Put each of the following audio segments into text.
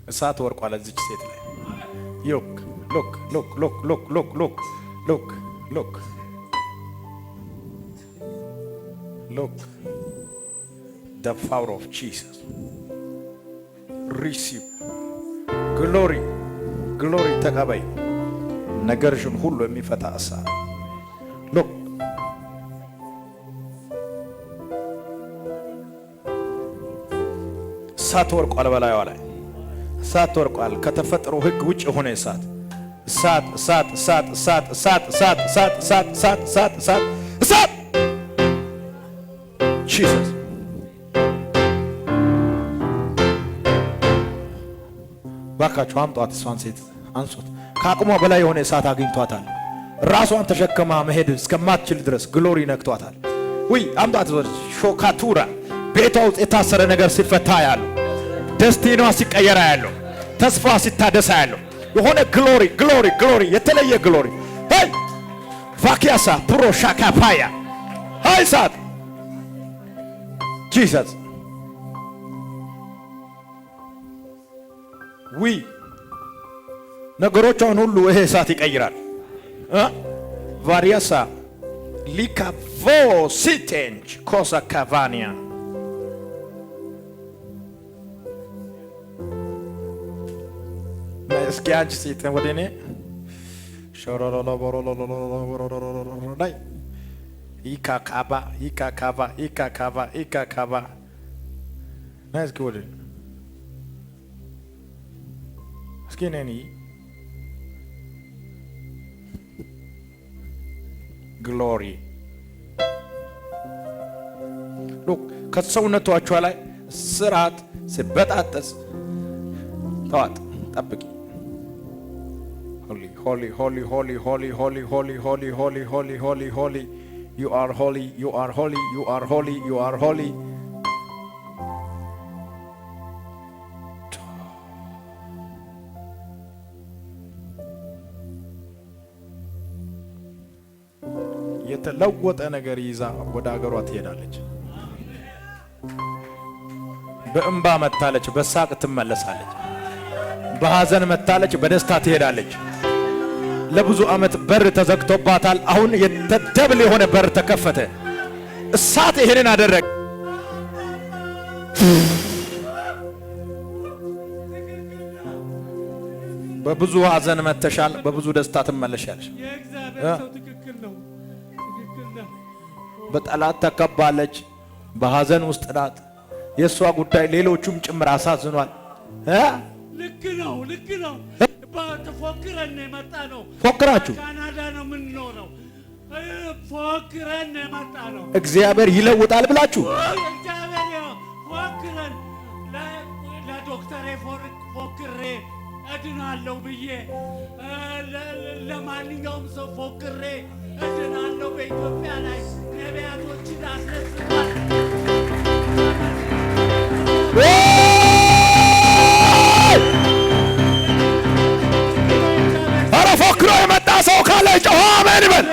እሳት ወርቋል እዚች ሴት ላይ ሎክ ሎክ ሎክ ሎክ ሎክ ሎክ ሎክ ሎክ ሎክ ሎክ the power of Jesus receive glory glory ተቀበይ ነገርሽን ሁሉ የሚፈታ እሳት ሎክ እሳት ወርቋል በላይዋ ላይ እሳት ወርቋል ከተፈጥሮ ሕግ ውጭ የሆነ እሳት እሳት እሳት እሳት እሳት እሳት እሳት እሳት እሳት እሳት እሳት እሳት እሳት ጂሰስ ባካችሁ አምጧት እሷን ሴት አንሱት ከአቅሟ በላይ የሆነ እሳት አግኝቷታል ራሷን ተሸክማ መሄድ እስከማትችል ድረስ ግሎሪ ነክቷታል ወይ አምጧት ሾካቱራ ቤቷ ውስጥ የታሰረ ነገር ሲፈታ ያለው ደስቲኗ ሲቀየራ ያለው ተስፋ ሲታደሳ ያለው የሆነ ግሎሪ ግሎሪ ግሎሪ የተለየ ግሎሪ ሄይ ቫኪያሳ ፕሮ ሻካፓያ ሄይ ሳት ጂሰስ ዊ ነገሮቿን ሁሉ ይሄ እሳት ይቀይራል ቫሪያሳ ሊካቮ ሲቴንጅ ኮሳ ካቫኒያ እስኪ አንቺ ሴት ወደ እኔ ላይ ይካካባ ይካካባ ይካካባ ይካካባ እስኪ ወደ እስኪ ነኒ ግሎሪ ሉክ ከሰውነቷ ላይ ስራት ሲበጣጠስ ተዋጥ ጠብቂ holy holy holy holy holy holy holy holy holy holy holy holy you are holy you are holy you are holy you are holy የተለወጠ ነገር ይዛ ወደ ሀገሯ ትሄዳለች በእንባ መታለች በሳቅ ትመለሳለች በሐዘን መታለች በደስታ ትሄዳለች ለብዙ ዓመት በር ተዘግቶባታል አሁን የተደብል የሆነ በር ተከፈተ እሳት ይሄንን አደረገ በብዙ ሐዘን መተሻል በብዙ ደስታ ትመለሻለሽ የእግዚአብሔር ሰው ትክክል ነው በጠላት ተከባለች በሐዘን ውስጥ ናት የሷ ጉዳይ ሌሎቹም ጭምር አሳዝኗል ልክ ነው ተፎክረን የመጣ ነው ፎክራችሁ ካናዳ ነው የምንኖረው ፎክረን የመጣ ነው እግዚአብሔር ይለውጣል ብላችሁ እግዚአብሔር ፎክረን ለዶክተር ፎክሬ እድናለሁ ብዬ ለማንኛውም ሰው ፎክሬ እድናለሁ በኢትዮጵያ ላይ ነቢያቶችን አስነስቷል ኧረ ፎክሮ የመጣ ሰው ካለ ጮኸ አሜን ይበል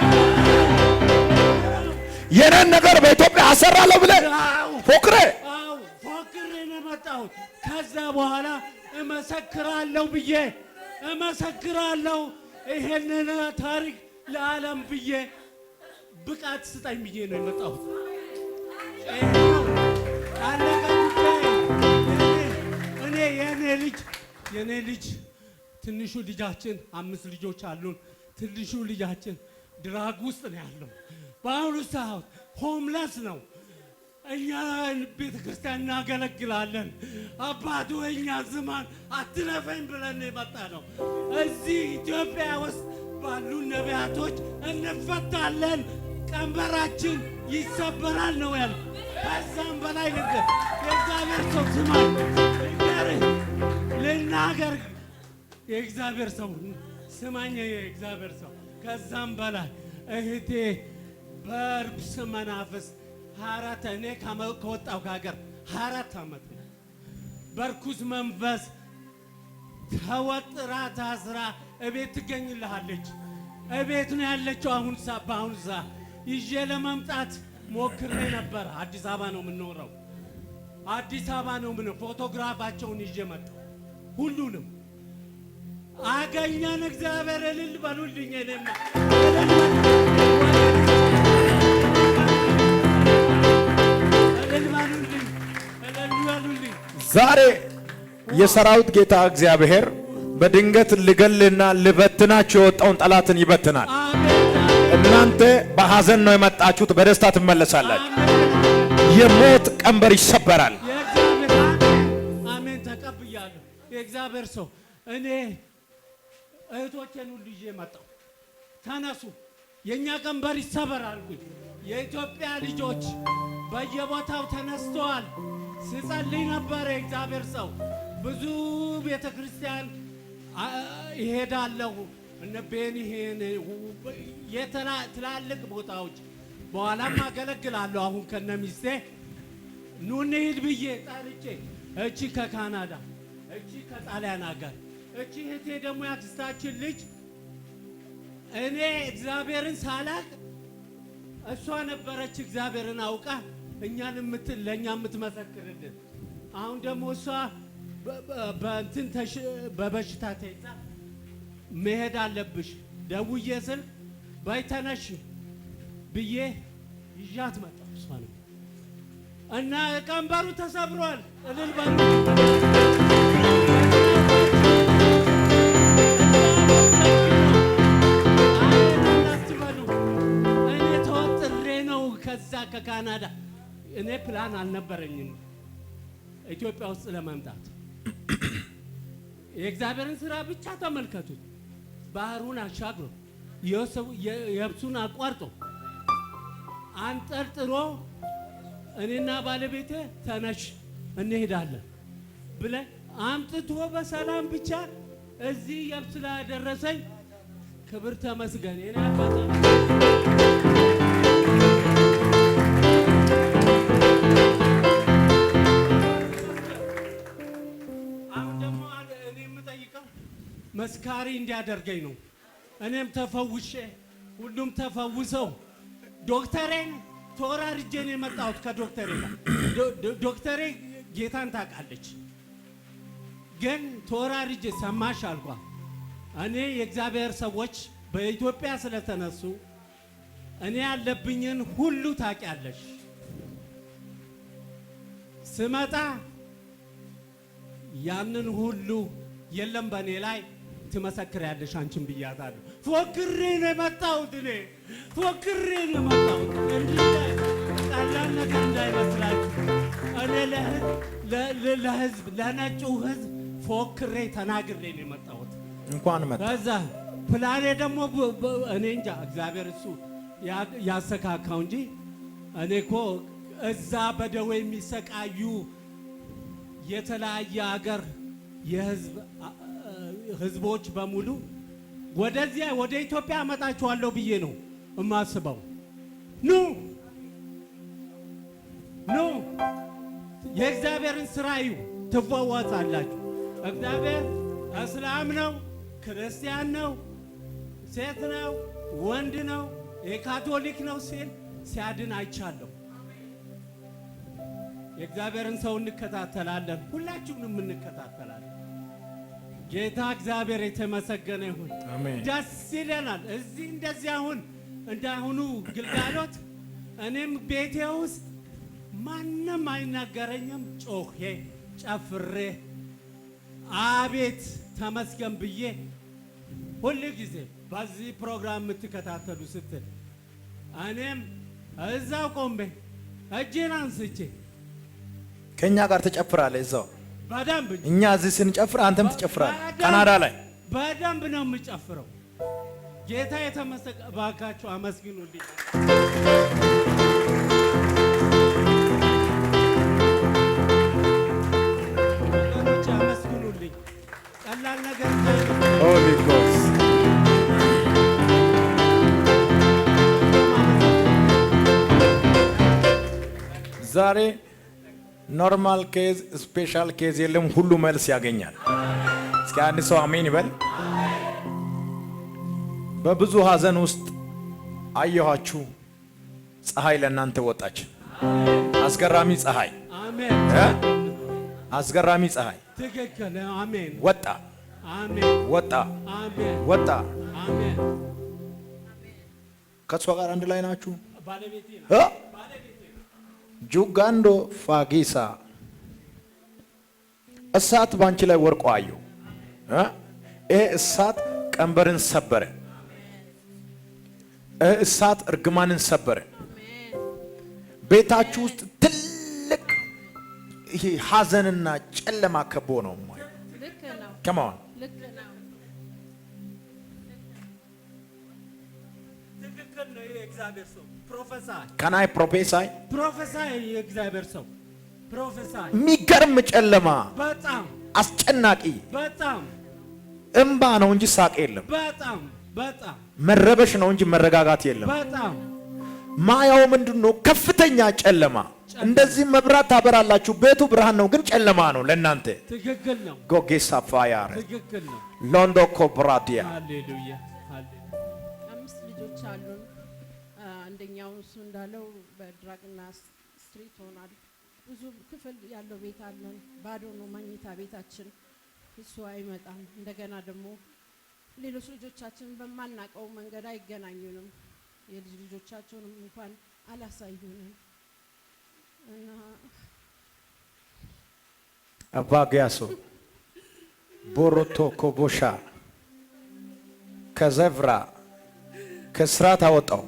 የነን ነገር በኢትዮጵያ አሰራለሁ ብለህ ፎክሬ ነው የመጣሁት ከዛ በኋላ እመሰክራለሁ ብዬ እመሰክራለሁ ይሄንን ታሪክ ለዓለም ብዬ ብቃት ስጠኝ ብዬ ነው የመጣሁት አለቀ ጉዳይ እኔ የኔ ልጅ ትንሹ ልጃችን 5 ልጆች አሉን ትንሹ ልጃችን ድራግ ውስጥ ነው ያለው በአሁኑ ሰዓት ሆምለስ ነው እኛ ቤተ ክርስቲያን እናገለግላለን አባቱ እኛ ዝማን አትለፈኝ ብለን የመጣ ነው እዚህ ኢትዮጵያ ውስጥ ባሉ ነቢያቶች እንፈታለን ቀንበራችን ይሰበራል ነው ያለው ከዛም በላይ ነገር የእግዚአብሔር ሰው ዝማን ልናገር የእግዚአብሔር ሰው ስማኝ የእግዚአብሔር ሰው ከዛም በላይ እህቴ በርብስ መናፍስ 24 እኔ ከወጣው ከሀገር 24 ዓመት ነው በርኩስ መንፈስ ተወጥራ ታስራ እቤት ትገኝልሃለች እቤት ነው ያለችው በአሁን ሰዓት ይዤ ለመምጣት ሞክሬ ነበር አዲስ አበባ ነው የምንኖረው አዲስ አበባ ነው ምን ፎቶግራፋቸውን ይዤ መጣሁ ሁሉንም አገኘን። እግዚአብሔር እልል በሉልኝ። እኔማ እልል በሉልኝ። ዛሬ የሰራዊት ጌታ እግዚአብሔር በድንገት ልገልና ልበትናችሁ የወጣውን ጠላትን ይበትናል። እናንተ በሐዘን ነው የመጣችሁት፣ በደስታ ትመለሳላችሁ። የሞት ቀንበር ይሰበራል። አሜን። ተቀብያለሁ። የእግዚአብሔር ሰው እኔ እህቶቼን ሁሉ ይዤ መጣሁ። ተነሱ፣ የእኛ ቀንበር ይሰበራል። የኢትዮጵያ ልጆች በየቦታው ተነስተዋል። ስጸልይ ነበረ። የእግዚአብሔር ሰው ብዙ ቤተ ክርስቲያን ይሄዳለሁ፣ እነ ቤኒሄን ትላልቅ ቦታዎች በኋላም አገለግላለሁ። አሁን ከነሚስቴ ኑ እንሂድ ብዬ ጠርቼ እቺ ከካናዳ እቺ ከጣሊያን ሀገር እቺ እህቴ ደግሞ ያክስታችን ልጅ እኔ እግዚአብሔርን ሳላቅ እሷ ነበረች እግዚአብሔርን አውቃ እኛን ለእኛ የምትመሰክርልን። አሁን ደግሞ እሷ በእንትን በበሽታ ተይዛ መሄድ አለብሽ ደውዬ ስል ባይተነሽ ብዬ ይዣት መጣሁ። እሷ ነው እና ቀንበሩ ተሰብሯል። እልል በሉ። እኔ ተወጥሬ ነው ከዛ ከካናዳ። እኔ ፕላን አልነበረኝም ኢትዮጵያ ውስጥ ለመምጣት። የእግዚአብሔርን ስራ ብቻ ተመልከቱት። ባህሩን አሻግሮ የብሱን አቋርጦ አንጠልጥሎ እኔና ባለቤቴ ተነሽ እንሄዳለን ብለን አምጥቶ በሰላም ብቻ እዚህ የብስ ላይ ያደረሰኝ ክብር ተመስገን። አሁን ደግሞ እኔ የምጠይቀው መስካሪ እንዲያደርገኝ ነው። እኔም ተፈውሼ ሁሉም ተፈውሰው ዶክተሬን ተወራርጄ ነው የመጣሁት። ከዶክተሬ ጋር ዶክተሬ ጌታን ታውቃለች፣ ግን ተወራርጄ ሰማሽ አልኳ። እኔ የእግዚአብሔር ሰዎች በኢትዮጵያ ስለተነሱ እኔ ያለብኝን ሁሉ ታውቂያለሽ። ስመጣ ያንን ሁሉ የለም በእኔ ላይ ትመሰክሪያለሽ አንቺን ብያታለሁ። ፎክሬ ነው የመጣሁት። እኔ ፎክሬ ነው የመጣሁት። ቀላል ነገር እንዳይመስላችሁ። እኔ ለህዝብ ለነጩ ህዝብ ፎክሬ ተናግሬ ነው የመጣሁት። እንኳን መጣ። ከዛ ፕላኔ ደግሞ እኔ እንጃ እግዚአብሔር እሱ ያሰካካው እንጂ እኔ እኮ እዛ በደዌ የሚሰቃዩ የተለያየ ሀገር ህዝቦች በሙሉ ወደዚያ ወደ ኢትዮጵያ አመጣችኋለሁ ብዬ ነው እማስበው። ኑ የእግዚአብሔርን ስራ እዩ፣ ትፈወሳላችሁ። እግዚአብሔር እስላም ነው፣ ክርስቲያን ነው፣ ሴት ነው፣ ወንድ ነው፣ የካቶሊክ ነው ሲል ሲያድን አይቻለሁ። የእግዚአብሔርን ሰው እንከታተላለን፣ ሁላችሁንም እንከታተላለን። ጌታ እግዚአብሔር የተመሰገነ ይሁን። ደስ ይለናል። እዚህ እንደዚህ አሁን እንዳሁኑ ግልጋሎት እኔም ቤቴ ውስጥ ማንም አይናገረኝም። ጮኼ ጨፍሬ አቤት ተመስገን ብዬ ሁሉ ጊዜ በዚህ ፕሮግራም የምትከታተሉ ስትል እኔም እዛው ቆሜ እጄን አንስቼ ከኛ ጋር ተጨፍራለህ እዛው በደንብ። እኛ እዚህ ስንጨፍር አንተም ትጨፍራለህ። ካናዳ ላይ በደንብ ነው የምጨፍረው። ጌታ የተመሰገነ። እባካችሁ አመስግኑልኝ። ወገኖች አመስግኑልኝ። ቀላል ነገር ሆሊ ጎስ ዛሬ ኖርማል ኬዝ ስፔሻል ኬዝ የለም፣ ሁሉ መልስ ያገኛል። እስኪ አንድ ሰው አሜን ይበል። በብዙ ሐዘን ውስጥ አየኋችሁ። ፀሐይ ለእናንተ ወጣች። አስገራሚ ፀሐይ። አስገራሚ ፀሐይ ትክክል። አሜን። ወጣ አሜን። ወጣ አሜን። ወጣ። አሜን። ከሷ ጋር አንድ ላይ ናችሁ? ባለቤቴ ነው። ጁጋንዶ ፋጊሳ እሳት ባንቺ ላይ ወርቆ አየሁ። ይሄ እሳት ቀንበርን ሰበረ። ይሄ እሳት እርግማንን ሰበረ። ቤታችሁ ውስጥ ትልቅ ይሄ ሐዘንና ጨለማ ከቦ ነው ማለት ልክ ነው። ከማን ልክ ነው። ትክክል ነው። የእግዚአብሔር ሰው ፕሮፌሰር ከናይ ፕሮፌሳይ የእግዚአብሔር ሰው ፕሮፌሰር የሚገርም ጨለማ በጣም አስጨናቂ በጣም እምባ ነው እንጂ ሳቅ የለም። በጣም በጣም መረበሽ ነው እንጂ መረጋጋት የለም። በጣም ማያው ምንድነው? ከፍተኛ ጨለማ። እንደዚህ መብራት ታበራላችሁ፣ ቤቱ ብርሃን ነው፣ ግን ጨለማ ነው ለእናንተ። ትክክል ነው። ጎጌሳ ፋያር ትክክል ነው። ሎንዶ ኮብራዲያ ሃሌሉያ። 5 ልጆች አሉን። አንደኛው እሱ እንዳለው በድራግና ስትሪት ሆናል። ብዙ ክፍል ያለው ቤት አለን። ባዶ ነው መኝታ ቤታችን። እሱ አይመጣም። እንደገና ደግሞ ሌሎች ልጆቻችን በማናቀው መንገድ አይገናኙንም። የልጅ ልጆቻቸውንም እንኳን አላሳዩንም እና አባጋያሶ ቦሮቶ ኮቦሻ ከዘብራ ከስራት አወጣው፣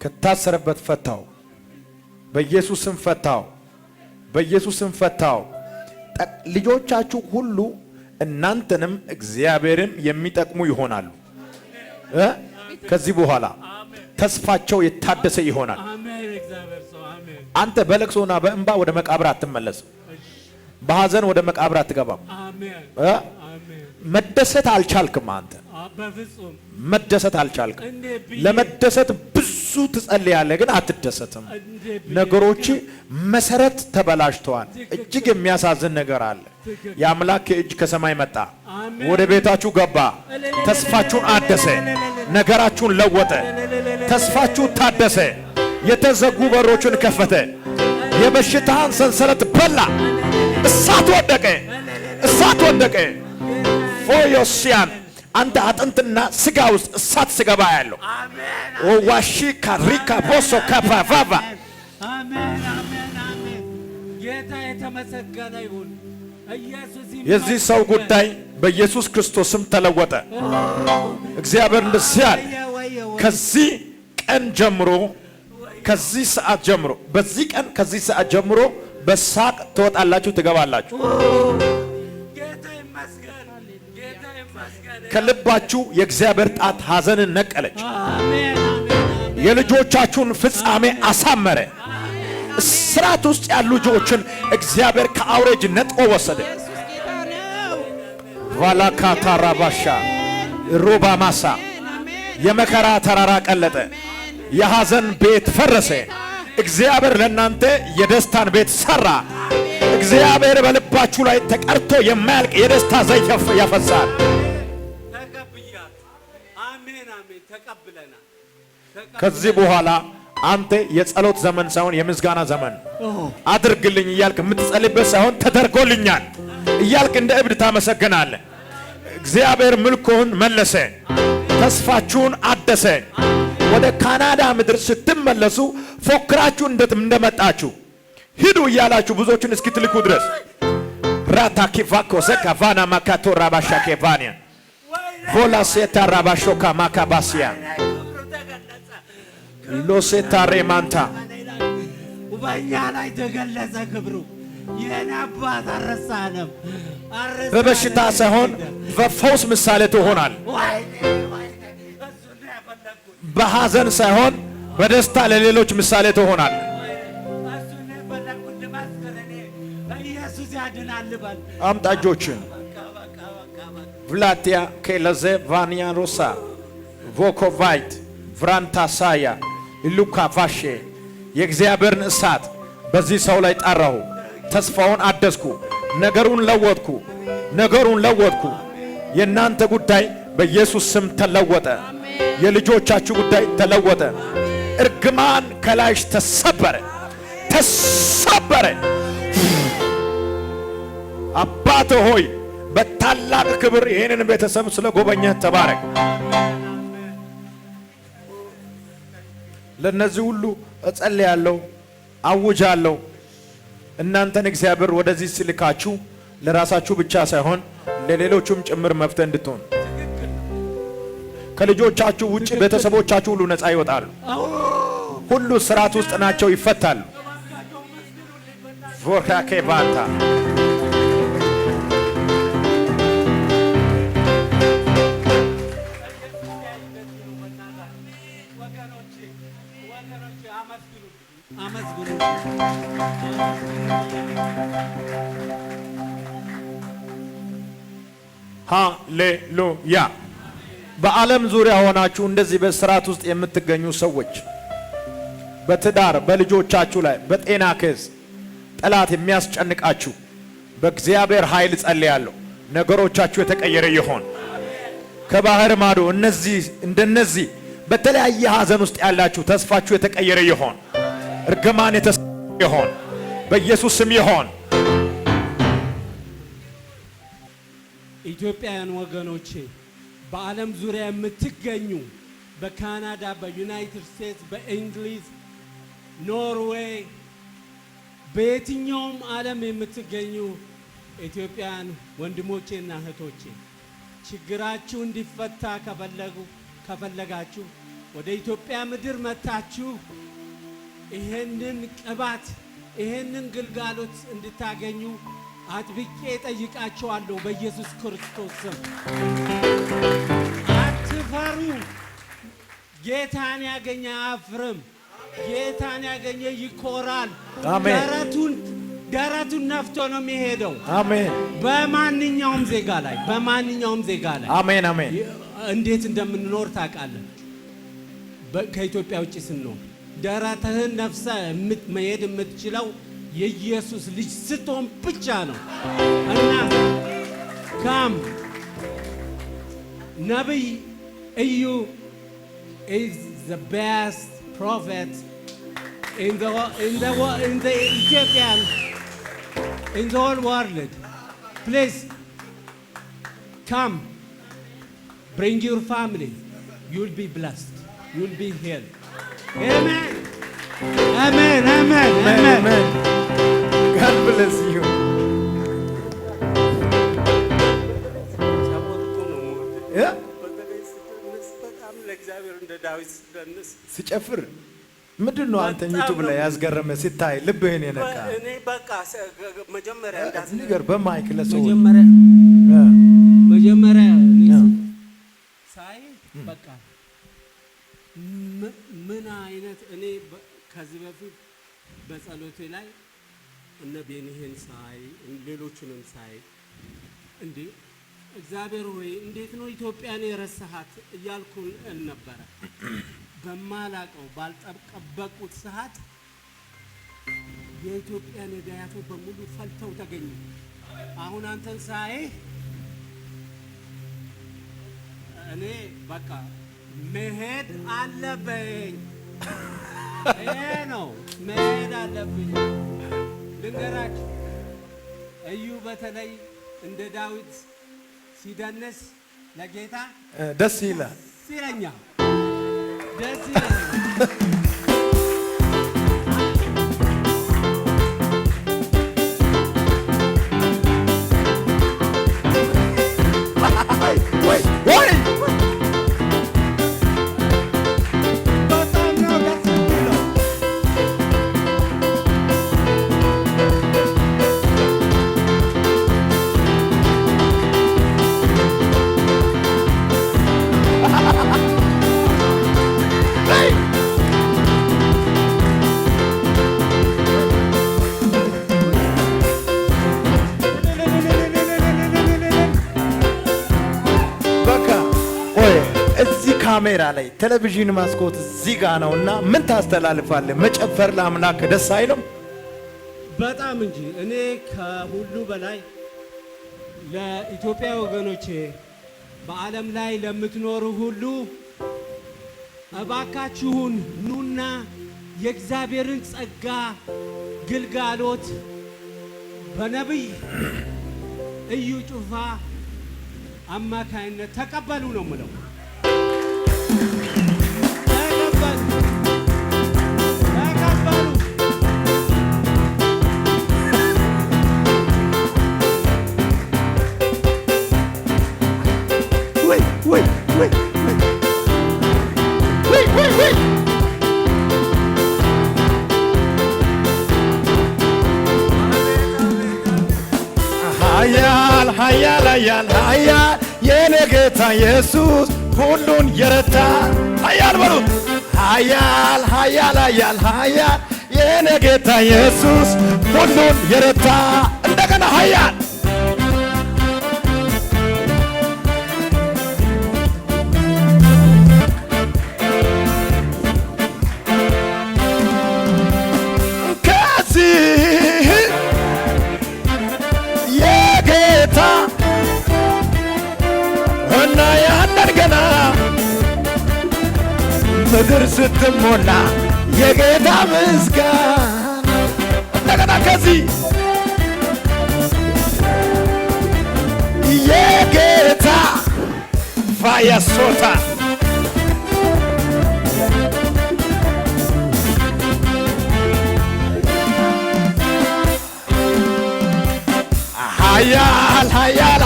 ከታሰረበት ፈታው፣ በኢየሱስም ፈታው፣ በኢየሱስም ፈታው። ልጆቻችሁ ሁሉ እናንተንም እግዚአብሔርም የሚጠቅሙ ይሆናሉ። ከዚህ በኋላ ተስፋቸው የታደሰ ይሆናል። አንተ በለቅሶና በእንባ ወደ መቃብር አትመለስም። በሐዘን ወደ መቃብር አትገባም። መደሰት አልቻልክም። አንተ መደሰት አልቻልክም። ለመደሰት ብዙ ትጸልያለህ፣ ግን አትደሰትም። ነገሮች መሰረት ተበላሽተዋል። እጅግ የሚያሳዝን ነገር አለ። የአምላክ እጅ ከሰማይ መጣ፣ ወደ ቤታችሁ ገባ፣ ተስፋችሁን አደሰ፣ ነገራችሁን ለወጠ፣ ተስፋችሁ ታደሰ፣ የተዘጉ በሮችን ከፈተ፣ የበሽታን ሰንሰለት በላ። እሳት ወደቀ፣ እሳት ወደቀ። ፎዮሲያን አንተ አጥንትና ስጋ ውስጥ እሳት ስገባ ያለው ዋሺ ካሪካ ቦሶ ካፓቫቫ አሜን አሜን አሜን። ጌታ የተመሰገነ ይሁን። የዚህ ሰው ጉዳይ በኢየሱስ ክርስቶስም ተለወጠ። እግዚአብሔር እንደዚህ አለ፣ ከዚህ ቀን ጀምሮ ከዚህ ሰዓት ጀምሮ በዚህ ቀን ከዚህ ሰዓት ጀምሮ በሳቅ ትወጣላችሁ፣ ትገባላችሁ። ከልባችሁ የእግዚአብሔር ጣት ሐዘንን ነቀለች። የልጆቻችሁን ፍጻሜ አሳመረ። እስራት ውስጥ ያሉ ልጆችን እግዚአብሔር ከአውሬጅ ነጥቆ ወሰደ። ቫላካታ ራባሻ ሮባ ማሳ የመከራ ተራራ ቀለጠ። የሐዘን ቤት ፈረሰ። እግዚአብሔር ለእናንተ የደስታን ቤት ሰራ። እግዚአብሔር በልባችሁ ላይ ተቀርቶ የማያልቅ የደስታ ዘይት ያፈሳል። ከዚህ በኋላ አንተ የጸሎት ዘመን ሳይሆን የምስጋና ዘመን አድርግልኝ እያልክ የምትጸልይበት ሳይሆን ተደርጎልኛል እያልክ እንደ እብድ ታመሰግናለህ። እግዚአብሔር ምልኮን መለሰ፣ ተስፋችሁን አደሰ። ወደ ካናዳ ምድር ስትመለሱ ፎክራችሁ እንደመጣችሁ ሂዱ እያላችሁ ብዙዎችን እስኪትልኩ ድረስ ራታ ኪቫኮ ዘካቫና ማካቶ ራባሻ ኬቫኒያ ቮላ ሴታ ራባሾካ ማካባሲያ ሎሴታ ሬማንታ በእኛ ላይ ተገለጸ ክብሩ። የኔ አባት አረሳንም። በበሽታ ሳይሆን በፈውስ ምሳሌ ትሆናል። በሐዘን ሳይሆን በደስታ ለሌሎች ምሳሌ ትሆናል። ኢየሱስ ያድናል። አምጣጆችን ቭላቲያ ኬለዘ ቫኒያ ሮሳ ቮኮቫይት ቭራንታሳያ ኢሉካ ቫሼ የእግዚአብሔርን እሳት በዚህ ሰው ላይ ጠራሁ። ተስፋውን አደስኩ። ነገሩን ለወጥኩ። ነገሩን ለወጥኩ። የእናንተ ጉዳይ በኢየሱስ ስም ተለወጠ። የልጆቻችሁ ጉዳይ ተለወጠ። እርግማን ከላይሽ ተሰበረ፣ ተሰበረ። አባት ሆይ በታላቅ ክብር ይህንን ቤተሰብ ስለ ጎበኘህ ተባረክ። ለነዚህ ሁሉ እጸልያለሁ፣ አውጃለሁ። እናንተን እግዚአብሔር ወደዚህ ሲልካችሁ ለራሳችሁ ብቻ ሳይሆን ለሌሎቹም ጭምር መፍትሄ እንድትሆን ከልጆቻችሁ ውጪ ቤተሰቦቻችሁ ሁሉ ነፃ ይወጣሉ። ሁሉ ስርዓት ውስጥ ናቸው፣ ይፈታሉ። ቮካኬ ባንታ ሃሌሉያ። በዓለም ዙሪያ ሆናችሁ እንደዚህ በስርዓት ውስጥ የምትገኙ ሰዎች በትዳር በልጆቻችሁ ላይ በጤና ኬዝ ጠላት የሚያስጨንቃችሁ በእግዚአብሔር ኃይል ጸልያለሁ። ነገሮቻችሁ የተቀየረ ይሆን። ከባህር ማዶ እንደነዚህ በተለያየ ሐዘን ውስጥ ያላችሁ ተስፋችሁ የተቀየረ ይሆን። እርግማን ይሆን በኢየሱስ ስም ይሆን። ኢትዮጵያውያን ወገኖቼ በዓለም ዙሪያ የምትገኙ በካናዳ፣ በዩናይትድ ስቴትስ፣ በእንግሊዝ፣ ኖርዌይ፣ በየትኛውም ዓለም የምትገኙ ኢትዮጵያውያን ወንድሞቼና እህቶቼ ችግራችሁ እንዲፈታ ከፈለጋችሁ ወደ ኢትዮጵያ ምድር መጥታችሁ ይሄንን ቅባት ይሄንን ግልጋሎት እንድታገኙ አጥብቄ ጠይቃችኋለሁ በኢየሱስ ክርስቶስ ስም። አትፈሩ። ጌታን ያገኘ አያፍርም። ጌታን ያገኘ ይኮራል። ደረቱን ነፍቶ ነው የሚሄደው። አሜን። በማንኛውም ዜጋ ላይ አሜን አሜን። እንዴት እንደምንኖር ታውቃለህ። ከኢትዮጵያ ውጪ ስንኖር ደረትህን ነፍሰ መሄድ የምትችለው የኢየሱስ ልጅ ስትሆን ብቻ ነው። እና ካም ነቢይ እዩ is the best prophet in the Ethiopian, in the whole world. Please come, bring your family. You'll be blessed. You'll be healed. Amen. Amen. Amen. Amen. Amen. God bless you. Yeah. ሲጨፍር ምንድን ነው አንተ ዩቲዩብ ላይ ያስገረመ ሲታይ ልብህን የነካ? እኔ በቃ መጀመሪያ ንገር በማይክ ለሰው መጀመሪያ ሳይ በቃ ምን አይነት እኔ ከዚህ በፊት በጸሎቴ ላይ እነ ቤኒሄን ሳይ ሌሎቹንም ሳይ እንዴ እግዚአብሔር ሆይ እንዴት ነው ኢትዮጵያን የረሳሃት እያልኩ ነበረ። በማላቀው ባልጠበቁት ሰዓት የኢትዮጵያ ነዳያቶች በሙሉ ፈልተው ተገኙ። አሁን አንተን ሳይ እኔ በቃ መሄድ አለብኝ። ይሄ ነው መሄድ አለብኝ። ልንገራችሁ እዩ በተለይ እንደ ዳዊት ሲደንስ ለጌታ ደስ ይላል። ሲለኛ ደስ ይላል። ካሜራ ላይ ቴሌቪዥን ማስኮት እዚህ ጋ ነውና ምን ታስተላልፋለህ? መጨፈር ለአምላክ ደስ አይልም? በጣም እንጂ። እኔ ከሁሉ በላይ ለኢትዮጵያ ወገኖቼ በዓለም ላይ ለምትኖሩ ሁሉ እባካችሁን ኑና የእግዚአብሔርን ጸጋ ግልጋሎት በነቢይ እዩ ጩፋ አማካይነት ተቀበሉ ነው የምለው። ኃያል የኔ ጌታ ኢየሱስ ሁሉን የረታ ኃያል በሉት ኃያል የኔ ጌታ ኢየሱስ ሁሉን የረታ እንደገና ኃያል ምድር ስትሞላ የጌታ ምስጋና እንደገና ከዚህ የጌታ ፋያሶታ ኃያል ኃያል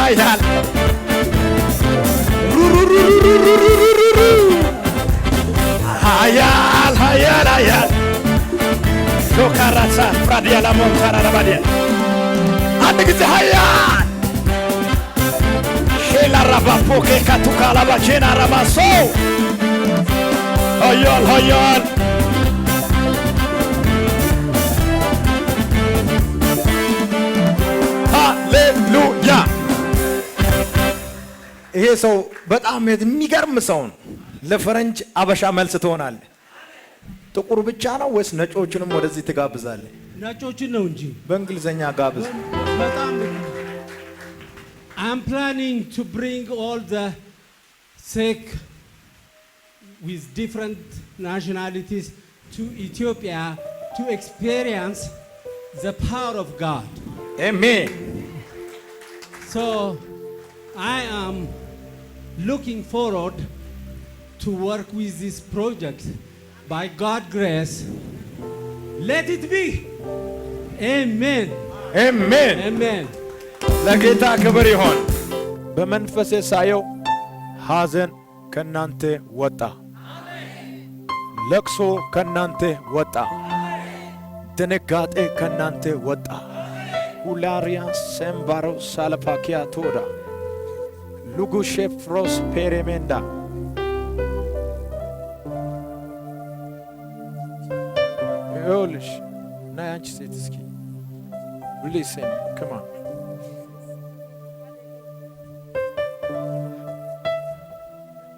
ሾካራሳ ፍራዲያ ላሞንታራ ለባዲያ አንድ ጊዜ ኃያል ሼላ ራባፖኬ ካቱካ ላባቼና ራማሶ ኃያል ሃሌሉያ። ይሄ ሰው በጣም የሚገርም ሰው ነው። ለፈረንጅ አበሻ መልስ ትሆናለህ። ጥቁር ብቻ ነው ወይስ ነጮችንም ወደዚህ ትጋብዛለህ? ነጮችን ነው እንጂ በእንግሊዘኛ ጋብዝ። በጣም I'm planning to bring all the sick with different nationalities to Ethiopia to experience the power of God. Amen. So I am looking forward to work with this project. By God's grace, let it be. Amen. Amen. Amen. ለጌታ ክብር ይሁን። በመንፈሴ ሳየው ሐዘን ከናንተ ወጣ፣ ለቅሶ ከናንተ ወጣ፣ ድንጋጤ ከናንተ ወጣ። ሁላሪያ ሰምባሮ ሳለፓኪያ ቶዳ ሉጉሼ ፍሮስ ፔሬሜንዳ ይኸውልሽ እና ያንቺ ሴት እስኪ ሊስን ከማ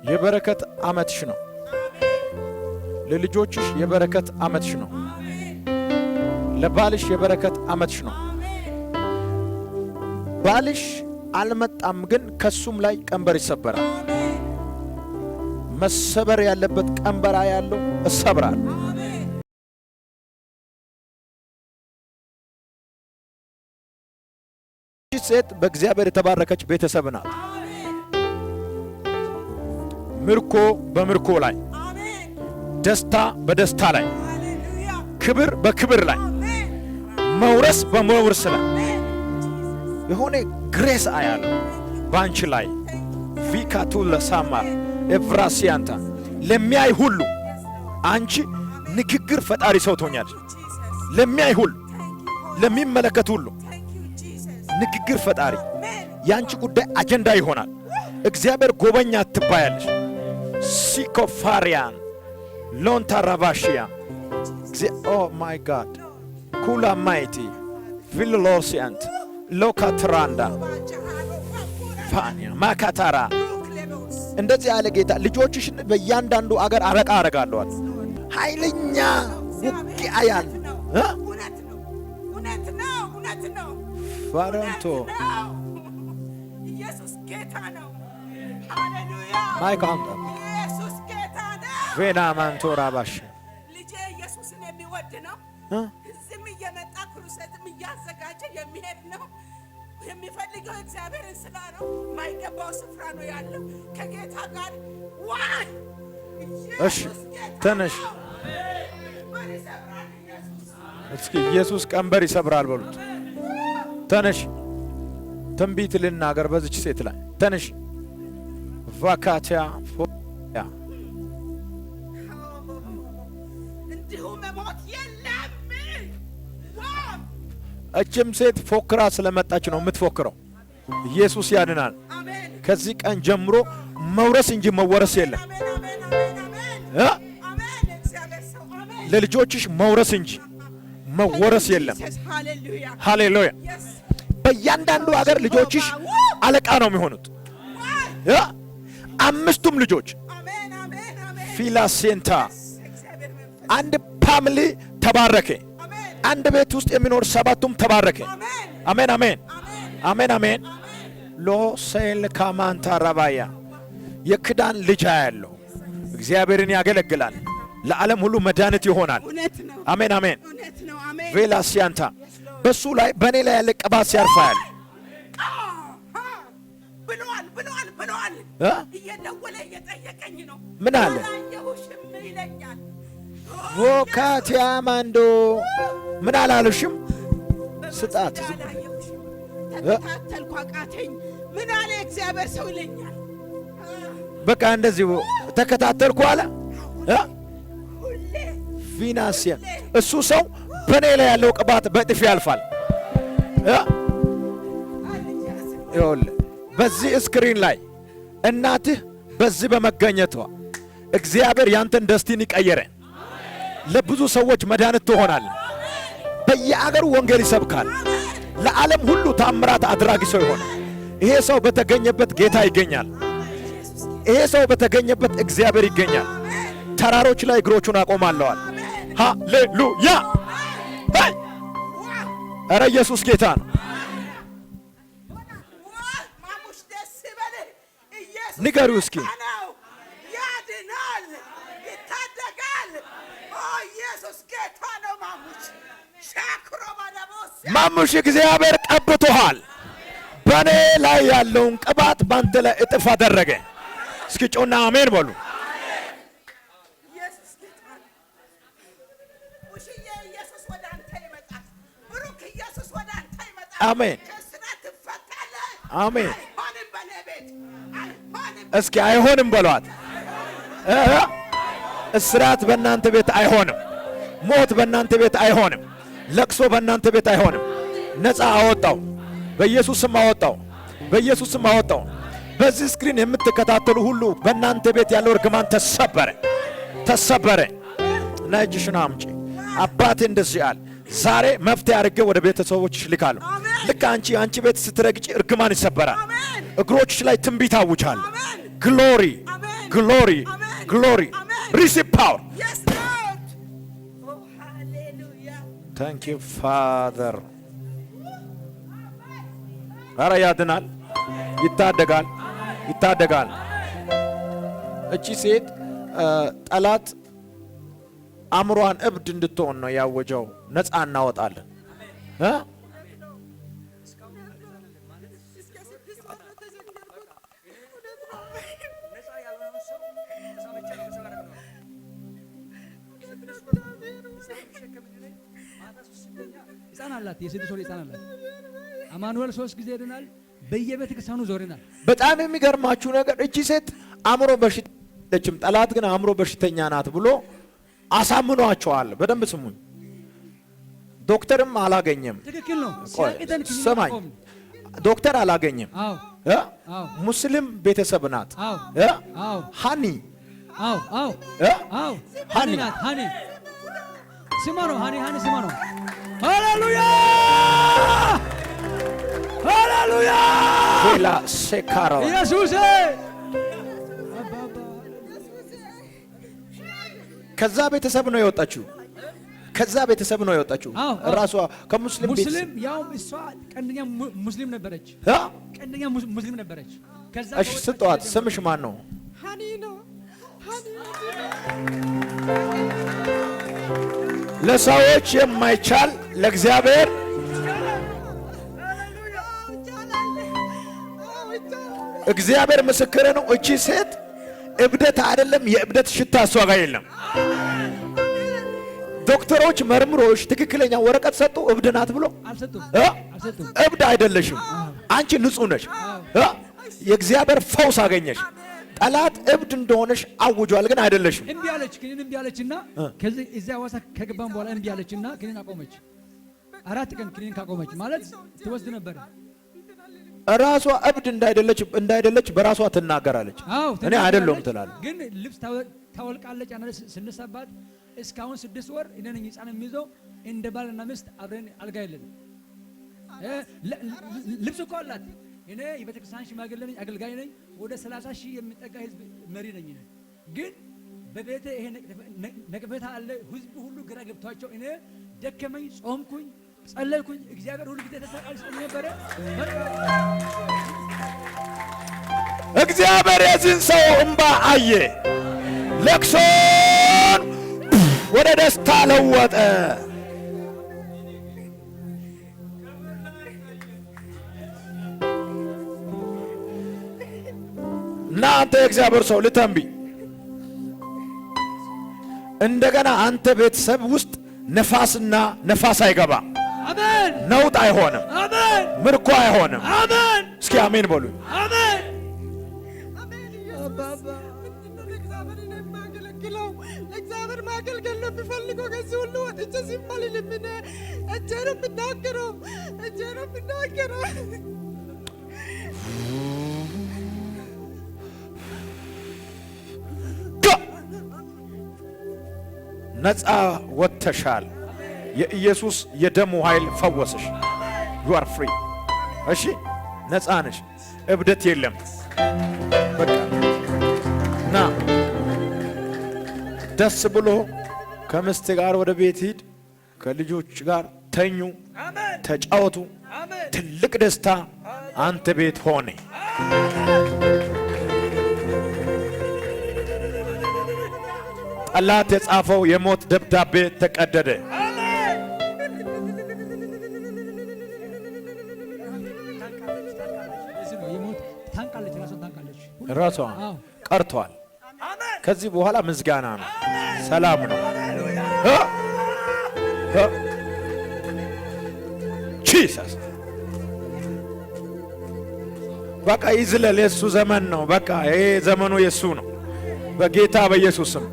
የበረከት ዓመትሽ ነው። ለልጆችሽ የበረከት ዓመትሽ ነው። ለባልሽ የበረከት ዓመትሽ ነው። ባልሽ አልመጣም፣ ግን ከሱም ላይ ቀንበር ይሰበራል። መሰበር ያለበት ቀንበራ ያለው እሰብራለሁ። ሴት በእግዚአብሔር የተባረከች ቤተሰብ ናት። ምርኮ በምርኮ ላይ፣ ደስታ በደስታ ላይ፣ ክብር በክብር ላይ፣ መውረስ በመውረስ ላይ የሆነ ግሬስ አያለው ባንቺ ላይ ቪካቱ ለሳማር ኤቭራሲያንታ ለሚያይ ሁሉ አንቺ ንግግር ፈጣሪ ሰው ትሆኛለሽ። ለሚያይ ሁሉ ለሚመለከት ሁሉ ንግግር ፈጣሪ ያንቺ ጉዳይ አጀንዳ ይሆናል። እግዚአብሔር ጎበኛ ትባያለሽ። ሲኮፋሪያን ሎንታራባሽያ ኦ ማይ ጋድ ኩላ ማይቲ ፊሎሲያንት ሎካትራንዳ ፋኒያ ማካታራ እንደዚህ ያለ ጌታ ልጆችሽን በእያንዳንዱ አገር አረቃ አረጋለዋል። ኃይለኛ ውጊያ ያለ እውነት ነው። ፋራንቶ ኢየሱስ ጌታ ነው። ሃሌሉያ ማይካንታ ኢየሱስ ጌታ ነው። ቬና ማንቶራ ባሽ ልጄ ኢየሱስን የሚወድ ነው። እዚህም እየመጣ ክሩሴትም እያዘጋጀ የሚሄድ ነው። የሚፈልገው እግዚአብሔርን ስራ ነው። ማይገባው ስፍራ ነው ያለው ከጌታ ጋር ዋይ እሺ ተነሽ እስኪ ኢየሱስ ቀንበር ይሰብራል በሉት። ተነሽ ትንቢት ልናገር በዚች ሴት ላይ ተነሽ። ቫካቲያ ፎያ እንዲሁ መሞት የለም። እችም ሴት ፎክራ ስለመጣች ነው የምትፎክረው። ኢየሱስ ያድናል። አሜን ከዚህ ቀን ጀምሮ መውረስ እንጂ መወረስ የለም። አሜን አሜን አሜን አሜን እግዚአብሔር ሰው አሜን። ለልጆችሽ መውረስ እንጂ መወረስ የለም። ሃሌሉያ ሃሌሉያ። ኢየሱስ በእያንዳንዱ ሀገር ልጆችሽ አለቃ ነው የሚሆኑት። አምስቱም ልጆች አሜን አሜን አሜን ፊላሴንታ እግዚአብሔር መንፈስ አንድ ፋሚሊ ተባረከ። አሜን አንድ ቤት ውስጥ የሚኖር ሰባቱም ተባረከ። አሜን አሜን አሜን አሜን አሜን። ሎሴል ካማንታ ራባያ የክዳን ልጅ ያለው እግዚአብሔርን ያገለግላል። ለዓለም ሁሉ መድኃኒት ይሆናል። እውነት ነው አሜን አሜን። እውነት ነው አሜን ቬላሲያንታ በሱ ላይ በእኔ ላይ ያለ ቅባት ሲያርፋል ብሏል እየደወለ እየጠየቀኝ ነው። ምን አለ? አላየሁሽም ይለኛል። ቮካቲያ ማንዶ ምን አላለሽም? ስጣት አላየሁሽም ተከታተልኩ አቃተኝ። ምን አለ እግዚአብሔር ሰው ይለኛል። በቃ እንደዚህ ተከታተልኩ አለ። ሁሌ ፊናንሲያ እሱ ሰው በእኔ ላይ ያለው ቅባት በጥፍ ያልፋል። ይኸውልህ በዚህ ስክሪን ላይ እናትህ በዚህ በመገኘቷ እግዚአብሔር ያንተን ደስቲኒ ቀየረ። ለብዙ ሰዎች መድኃኒት ትሆናለህ። በየአገሩ ወንጌል ይሰብካል። ለዓለም ሁሉ ታምራት አድራጊ ሰው ይሆናል። ይሄ ሰው በተገኘበት ጌታ ይገኛል። ይሄ ሰው በተገኘበት እግዚአብሔር ይገኛል። ተራሮች ላይ እግሮቹን አቆማለዋል። ሃሌሉያ! ኧረ ኢየሱስ ጌታ ነው። ማሙሽ ደስ ይበልህ። ኢየሱስ ንገሪው እስኪ ነው፣ ያድናል፣ ይታደጋል። ኢየሱስ ጌታ ነው። ማሙሽ ሻክሮ ባዳቦስ ማሙሽ እግዚአብሔር ቀብቶሃል። በእኔ ላይ ያለውን ቅባት ባንተ ላይ እጥፍ አደረገ። እስኪ ጮና አሜን በሉ። ኢየሱስ ጌታ ነው። ውሽዬ ኢየሱስ ወደ አንተ ይመጣል። ብሩክ ኢየሱስ ወደ አንተ ይመጣል። አሜን ከእስራት ትፈታለህ። አሜን። አይሆንም በእኔ ቤት አይሆንም። እስኪ አይሆንም በሏት። እስራት በእናንተ ቤት አይሆንም። ሞት በእናንተ ቤት አይሆንም። ለቅሶ በእናንተ ቤት አይሆንም። ነፃ አወጣው። በኢየሱስ ስም አወጣው። በኢየሱስ ስም አወጣው። በዚህ ስክሪን የምትከታተሉ ሁሉ በእናንተ ቤት ያለው እርግማን ተሰበረ፣ ተሰበረ። እና እጅሽን አምጪ። አባቴ እንደዚህ አለ፣ ዛሬ መፍትሄ አድርጌ ወደ ቤተሰቦችሽ ልካለሁ። ልክ አንቺ ቤት ስትረግጪ እርግማን ይሰበራል። እግሮችሽ ላይ ትንቢት አውጃለሁ። ግሎሪ ግሎሪ ግሎሪ ሪሲቭ ፓወር። Yes, Lord. Oh, hallelujah. ታንክ ዩ ፋዘር። ኧረ ያድናል፣ ይታደጋል፣ ይታደጋል። እቺ ሴት ጠላት አእምሯን እብድ እንድትሆን ነው ያወጀው። ነፃ እናወጣለን። ሕፃን አላት፣ የስድስት ወር ሕፃን አላት። አማኑኤል 3 ጊዜ ሄደናል። በየቤተ ክርስቲያኑ ዞረናል። በጣም የሚገርማችሁ ነገር እቺ ሴት አእምሮ በሽተኛችም፣ ጠላት ግን አእምሮ በሽተኛ ናት ብሎ አሳምኗቸዋል። በደንብ ስሙኝ። ዶክተርም አላገኘም። ትክክል ነው። ሰማኝ፣ ዶክተር አላገኘም። ሙስሊም ቤተሰብ ናት። ሃኒ ሃኒ ናት። ሃኒ ስማ ነው። ሃኒ ስማ ነው። ሃሌሉያ ሃሌሉያ ሌላ ሴካሮ ኢየሱስ ከዛ ቤተሰብ ነው የወጣችው። ከዛ ቤተሰብ ነው የወጣችው። ራሷ ከሙስሊም ሙስሊም ያው እሷ ቀንደኛ ሙስሊም ነበረች። ቀንደኛ ሙስሊም ነበረች። ከዛ እሺ ስጧት። ስምሽ ማን ነው? ሃኒ ነው። ለሰዎች የማይቻል ለእግዚአብሔር እግዚአብሔር ምስክር ነው። እቺ ሴት እብደት አይደለም፣ የእብደት ሽታ እሷ ጋር የለም። ዶክተሮች መርምሮሽ ትክክለኛ ወረቀት ሰጡ እብድ ናት ብሎ አልሰጡም። እብድ አይደለሽም አንቺ ንጹህ ነሽ። የእግዚአብሔር ፈውስ አገኘሽ። ጠላት እብድ እንደሆነሽ አውጇል፣ ግን አይደለሽም። እምቢ አለች። ክኒን እምቢ አለችና ከዚህ እዚያ ሐዋሳ ከገባን በኋላ እምቢ አለችና ክኒን አቆመች። 4 ቀን ክኒን ካቆመች ማለት ትወስድ ነበር። ራሷ እብድ እንዳይደለች በራሷ ትናገራለች። እኔ አይደለሁም ትላለች። ግን ልብስ ታወልቃለች። ስንሰባት እስካሁን 6 ወር እኔ ነኝ ሕፃን የሚይዘው። እንደ ባልና ሚስት አብረን አልጋ የለንም። ልብስ እኮ አላት። እኔ የቤተክርስቲያን ሽማግሌ ነኝ፣ አገልጋይ ነኝ። ወደ 30 ሺህ የሚጠጋ ህዝብ መሪ ነኝ። ግን በቤቴ ይሄ ነቅፈታ አለ። ህዝቡ ሁሉ ግራ ገብቷቸው እኔ ደከመኝ፣ ጾምኩኝ፣ ጸለይኩኝ። እግዚአብሔር ሁሉ ጊዜ ተሰቃይ ስለነበረ እግዚአብሔር የዚህን ሰው እንባ አየ፣ ለቅሶን ወደ ደስታ ለወጠ። እናንተ የእግዚአብሔር ሰው ልተንብይ፣ እንደገና አንተ ቤተሰብ ውስጥ ነፋስ አይገባም። አሜን። ነውጥ አይሆንም። አሜን። ምርኮ አይሆንም። አሜን። እስኪ አሜን በሉ። አሜን። እግዚአብሔር ማገልገል ነው የሚፈልገው። ከዚህ ሁሉ ወጥቼ ዝም አልልም። እጄ ነው የምናገረው። ነፃ ወጥተሻል። የኢየሱስ የደሙ ኃይል ፈወሰሽ። you are free። እሺ ነፃ ነሽ። እብደት የለም። በቃ ና ደስ ብሎ ከምስት ጋር ወደ ቤት ሂድ። ከልጆች ጋር ተኙ፣ ተጫወቱ። ትልቅ ደስታ አንተ ቤት ሆነ። ጠላት የጻፈው የሞት ደብዳቤ ተቀደደ። ራሷ ቀርቷል። ከዚህ በኋላ ምስጋና ነው፣ ሰላም ነው። ጂሰስ በቃ ይዝለል። የሱ ዘመን ነው። በቃ ይሄ ዘመኑ የሱ ነው። በጌታ በኢየሱስ ስም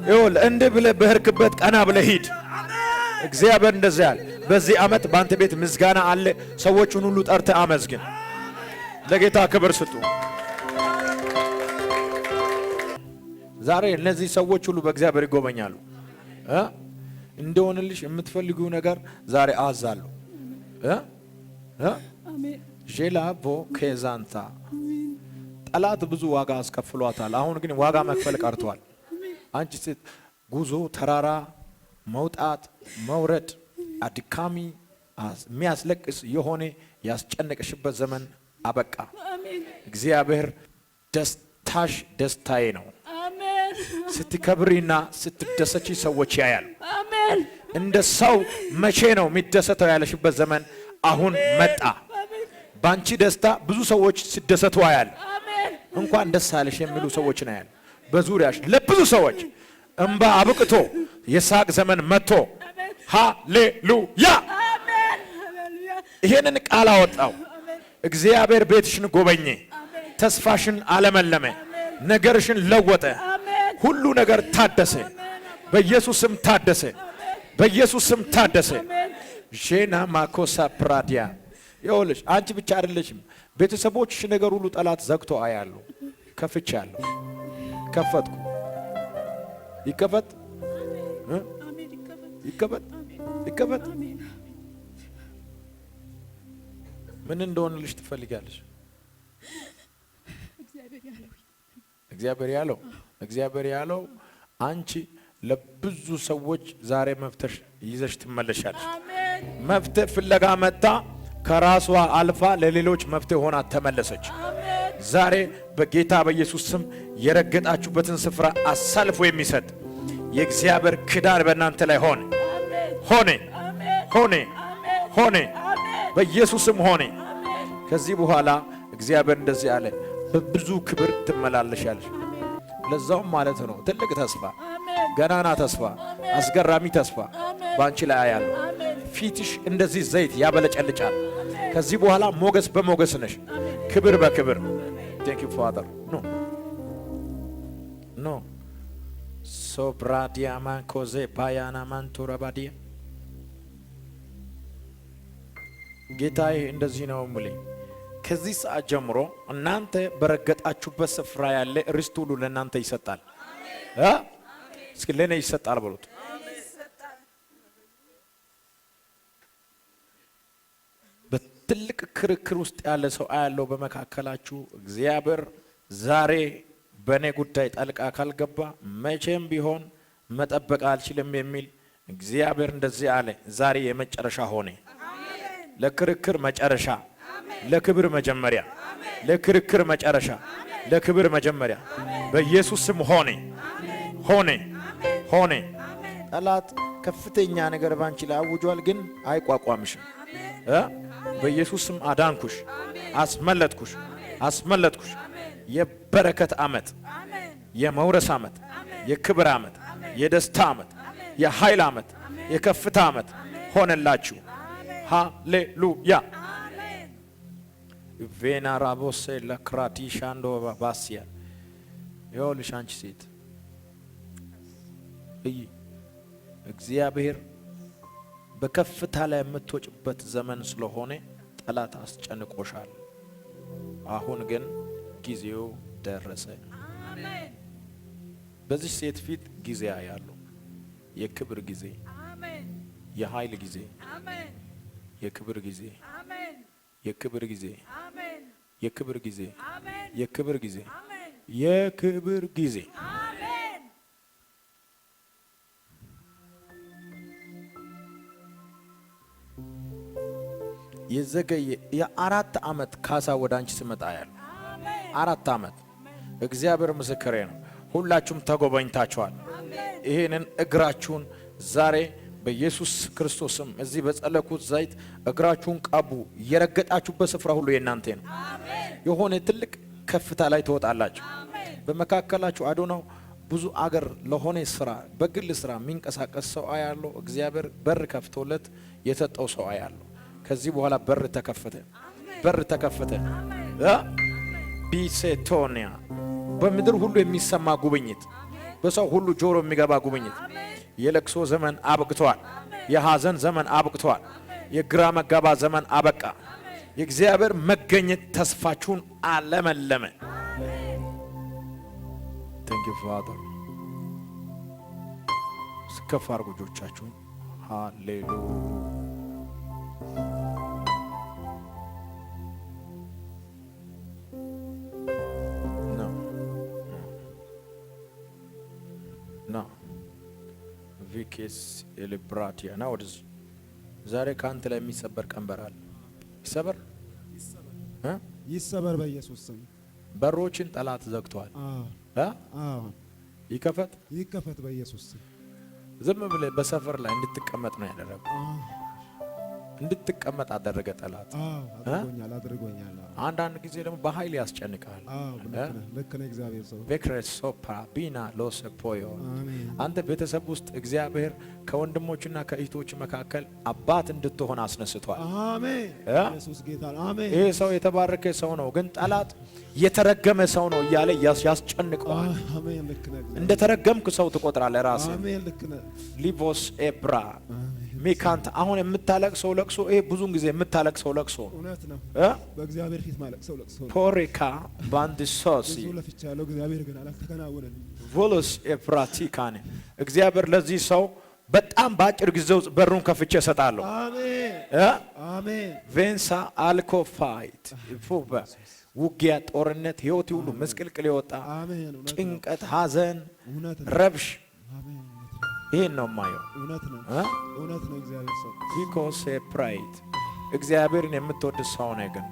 ይሁን። እንዲህ ብለህ በህርክበት ቀና ብለህ ሂድ። እግዚአብሔር እንደዚህ ያለ በዚህ ዓመት በአንተ ቤት ምስጋና አለ። ሰዎቹን ሁሉ ጠርተህ አመስግን። ለጌታ ክብር ስጡ። ዛሬ እነዚህ ሰዎች ሁሉ በእግዚአብሔር ይጎበኛሉ። እንደሆነልሽ የምትፈልጊው ነገር ዛሬ አዛሉ። አሜን። ጄላቦ ከዛንታ ጠላት ብዙ ዋጋ አስከፍሏታል። አሁን ግን ዋጋ መክፈል ቀርቷል። አንቺ ሴት ጉዞ፣ ተራራ መውጣት መውረድ፣ አድካሚ የሚያስለቅስ የሆነ ያስጨነቀሽበት ዘመን አበቃ። እግዚአብሔር ደስታሽ ደስታዬ ነው። አሜን። ስትከብሪና ስትደሰቺ ሰዎች ያያል። አሜን። እንደ ሰው መቼ ነው የሚደሰተው ያለሽበት ዘመን አሁን መጣ። ባንቺ ደስታ ብዙ ሰዎች ሲደሰቱ ያያል። እንኳን ደስ አለሽ የሚሉ ሰዎች ነው ያያል። በዙሪያሽ ለብዙ ሰዎች እንባ አብቅቶ የሳቅ ዘመን መጥቶ ሃሌሉያ። ይሄንን ቃል አወጣው። እግዚአብሔር ቤትሽን ጎበኘ፣ ተስፋሽን አለመለመ፣ ነገርሽን ለወጠ። ሁሉ ነገር ታደሰ። በኢየሱስም ታደሰ። በኢየሱስም ታደሰ። ጄና ማኮሳ ፕራዲያ ይኸውልሽ፣ አንቺ ብቻ አይደለሽም፣ ቤተሰቦችሽ ነገር ሁሉ ጠላት ዘግቶ አያሉ። ከፍቻለሁ፣ ከፈትኩ። ይከፈት፣ ይከፈት፣ ይከፈት። ምን እንደሆነልሽ ትፈልጋለሽ? እግዚአብሔር ያለው አንቺ ለብዙ ሰዎች ዛሬ መፍትሄ ይዘሽ ትመለሻለሽ። መፍትሄ ፍለጋ መጣ፣ ከራሷ አልፋ ለሌሎች መፍትሄ ሆና ተመለሰች። ዛሬ በጌታ በኢየሱስ ስም የረገጣችሁበትን ስፍራ አሳልፎ የሚሰጥ የእግዚአብሔር ክዳን በእናንተ ላይ ሆነ ሆነ ሆነ ሆነ፣ በኢየሱስ ስም ሆነ። ከዚህ በኋላ እግዚአብሔር እንደዚህ አለ፣ በብዙ ክብር ትመላለሻለሽ። ለዛውም ማለት ነው ትልቅ ተስፋ፣ ገናና ተስፋ፣ አስገራሚ ተስፋ ባንቺ ላይ አያለሁ። ፊትሽ እንደዚህ ዘይት ያበለጨልጫል። ከዚህ በኋላ ሞገስ በሞገስ ነሽ፣ ክብር በክብር። ቴንክ ዩ ፋዘር። ኖ ሶብራዲያማ ኮዜ ባያና ማንቱራ ባዲያ ጌታዬ እንደዚህ ነው ሙሌ። ከዚህ ሰዓት ጀምሮ እናንተ በረገጣችሁበት ስፍራ ያለ ርስት ሁሉ ለእናንተ ይሰጣል። እስኪ ለኔ ይሰጣል በሉት። በትልቅ ክርክር ውስጥ ያለ ሰው አያለው በመካከላችሁ። እግዚአብሔር ዛሬ በእኔ ጉዳይ ጣልቃ ካልገባ መቼም ቢሆን መጠበቅ አልችልም የሚል እግዚአብሔር እንደዚህ አለ። ዛሬ የመጨረሻ ሆነ። ለክርክር መጨረሻ፣ ለክብር መጀመሪያ። ለክርክር መጨረሻ፣ ለክብር መጀመሪያ። በኢየሱስ ስም ሆነ ሆነ ሆነ። ጠላት ከፍተኛ ነገር ባንቺ ላይ አውጇል፣ ግን አይቋቋምሽም። በኢየሱስ ስም አዳንኩሽ፣ አስመለጥኩሽ፣ አስመለጥኩሽ። የበረከት ዓመት፣ የመውረስ ዓመት፣ የክብር ዓመት፣ የደስታ ዓመት፣ የኃይል ዓመት፣ የከፍታ ዓመት ሆነላችሁ። ሃሌሉያ። ቬና ራቦሴ ለክራቲሻንዶ ባሲያ ይኸውልሽ አንቺ ሴት እግዚአብሔር በከፍታ ላይ የምትወጭበት ዘመን ስለሆነ ጠላት አስጨንቆሻል። አሁን ግን ጊዜው ደረሰ። በዚህ ሴት ፊት ጊዜ ያለው የክብር ጊዜ፣ የኃይል ጊዜ፣ የክብር ጊዜ፣ የክብር ጊዜ፣ የክብር ጊዜ፣ የክብር ጊዜ፣ የክብር ጊዜ። የዘገየ የ4 ዓመት ካሳ ወደ አንቺ ስመጣ ያለው 4 ዓመት። እግዚአብሔር ምስክሬ ነው። ሁላችሁም ተጎበኝታችኋል። ይሄንን እግራችሁን ዛሬ በኢየሱስ ክርስቶስም እዚህ በጸለኩት ዘይት እግራችሁን ቀቡ። የረገጣችሁበት ስፍራ ሁሉ የእናንተ ነው። የሆነ ትልቅ ከፍታ ላይ ትወጣላችሁ። በመካከላችሁ አዶናው ብዙ አገር ለሆነ ስራ በግል ስራ የሚንቀሳቀስ ሰው አያለው። እግዚአብሔር በር ከፍቶለት የሰጠው ሰው አያለው። ከዚህ በኋላ በር ተከፈተ፣ በር ተከፈተ። ቢሴቶኒያ በምድር ሁሉ የሚሰማ ጉብኝት፣ በሰው ሁሉ ጆሮ የሚገባ ጉብኝት። የለቅሶ ዘመን አብቅቷል። የሐዘን ዘመን አብቅቷል። የግራ መጋባ ዘመን አበቃ። የእግዚአብሔር መገኘት ተስፋችሁን አለመለመ። Thank you Father። ስከፍ አድርጉ እጆቻችሁን። ሃሌሉያ። ቪኬስ ኤሊብራቲያ ና ወደዚህ። ዛሬ ካንተ ላይ የሚሰበር ቀንበር አለ። ይሰበር ይሰበር በኢየሱስ ስም። በሮችን ጠላት ዘግቷል። ይከፈት ይከፈት በኢየሱስ ስም። ዝም ብለህ በሰፈር ላይ እንድትቀመጥ ነው ያደረገው። እንድትቀመጥ አደረገ ጠላት። አድርጎኛል። አንዳንድ ጊዜ ደግሞ በኃይል ያስጨንቃል። ልክ ነው እግዚአብሔር ሰው ቬክሬስ ሶፓ ቢና ሎሰፖዮ። አንተ ቤተሰብ ውስጥ እግዚአብሔር ከወንድሞችና ከእህቶች መካከል አባት እንድትሆን አስነስቷል። አሜን። ኢየሱስ ጌታ አሜን። ይሄ ሰው የተባረከ ሰው ነው፣ ግን ጠላት የተረገመ ሰው ነው እያለ ያስጨንቀዋል። አሜን። ልክ ነው። እንደ ተረገምክ ሰው ትቆጥራለህ ራስህ። አሜን። ልክ ነው። ሊቮስ ኤብራ ሚካንት አሁን የምታለቅሰው ለቅሶ ይሄ ብዙን ጊዜ የምታለቅሰው ለቅሶ እውነት ነው። በእግዚአብሔር ፊት ማለቅሰው ለቅሶ ፖሪካ ባንዲሶሲ ብዙ ለፍቻለሁ። እግዚአብሔር ግን አላልተከናወነልኝም። ቮሎስ ኤፕራቲካኔ እግዚአብሔር ለዚህ ሰው በጣም በአጭር ጊዜ ውስጥ በሩን ከፍቼ እሰጣለሁ። አሜን አሜን። ቬንሳ አልኮፋይት ፉባ ውጊያ፣ ጦርነት፣ ህይወት ሁሉ መስቀልቅል የወጣ ጭንቀት፣ ሐዘን፣ ረብሽ ይሄን ነው ማየው። እውነት ነው። እውነት ነው። እግዚአብሔር ሰው ቢኮስ ፕራይድ እግዚአብሔርን የምትወድ ሰው ነው። ግን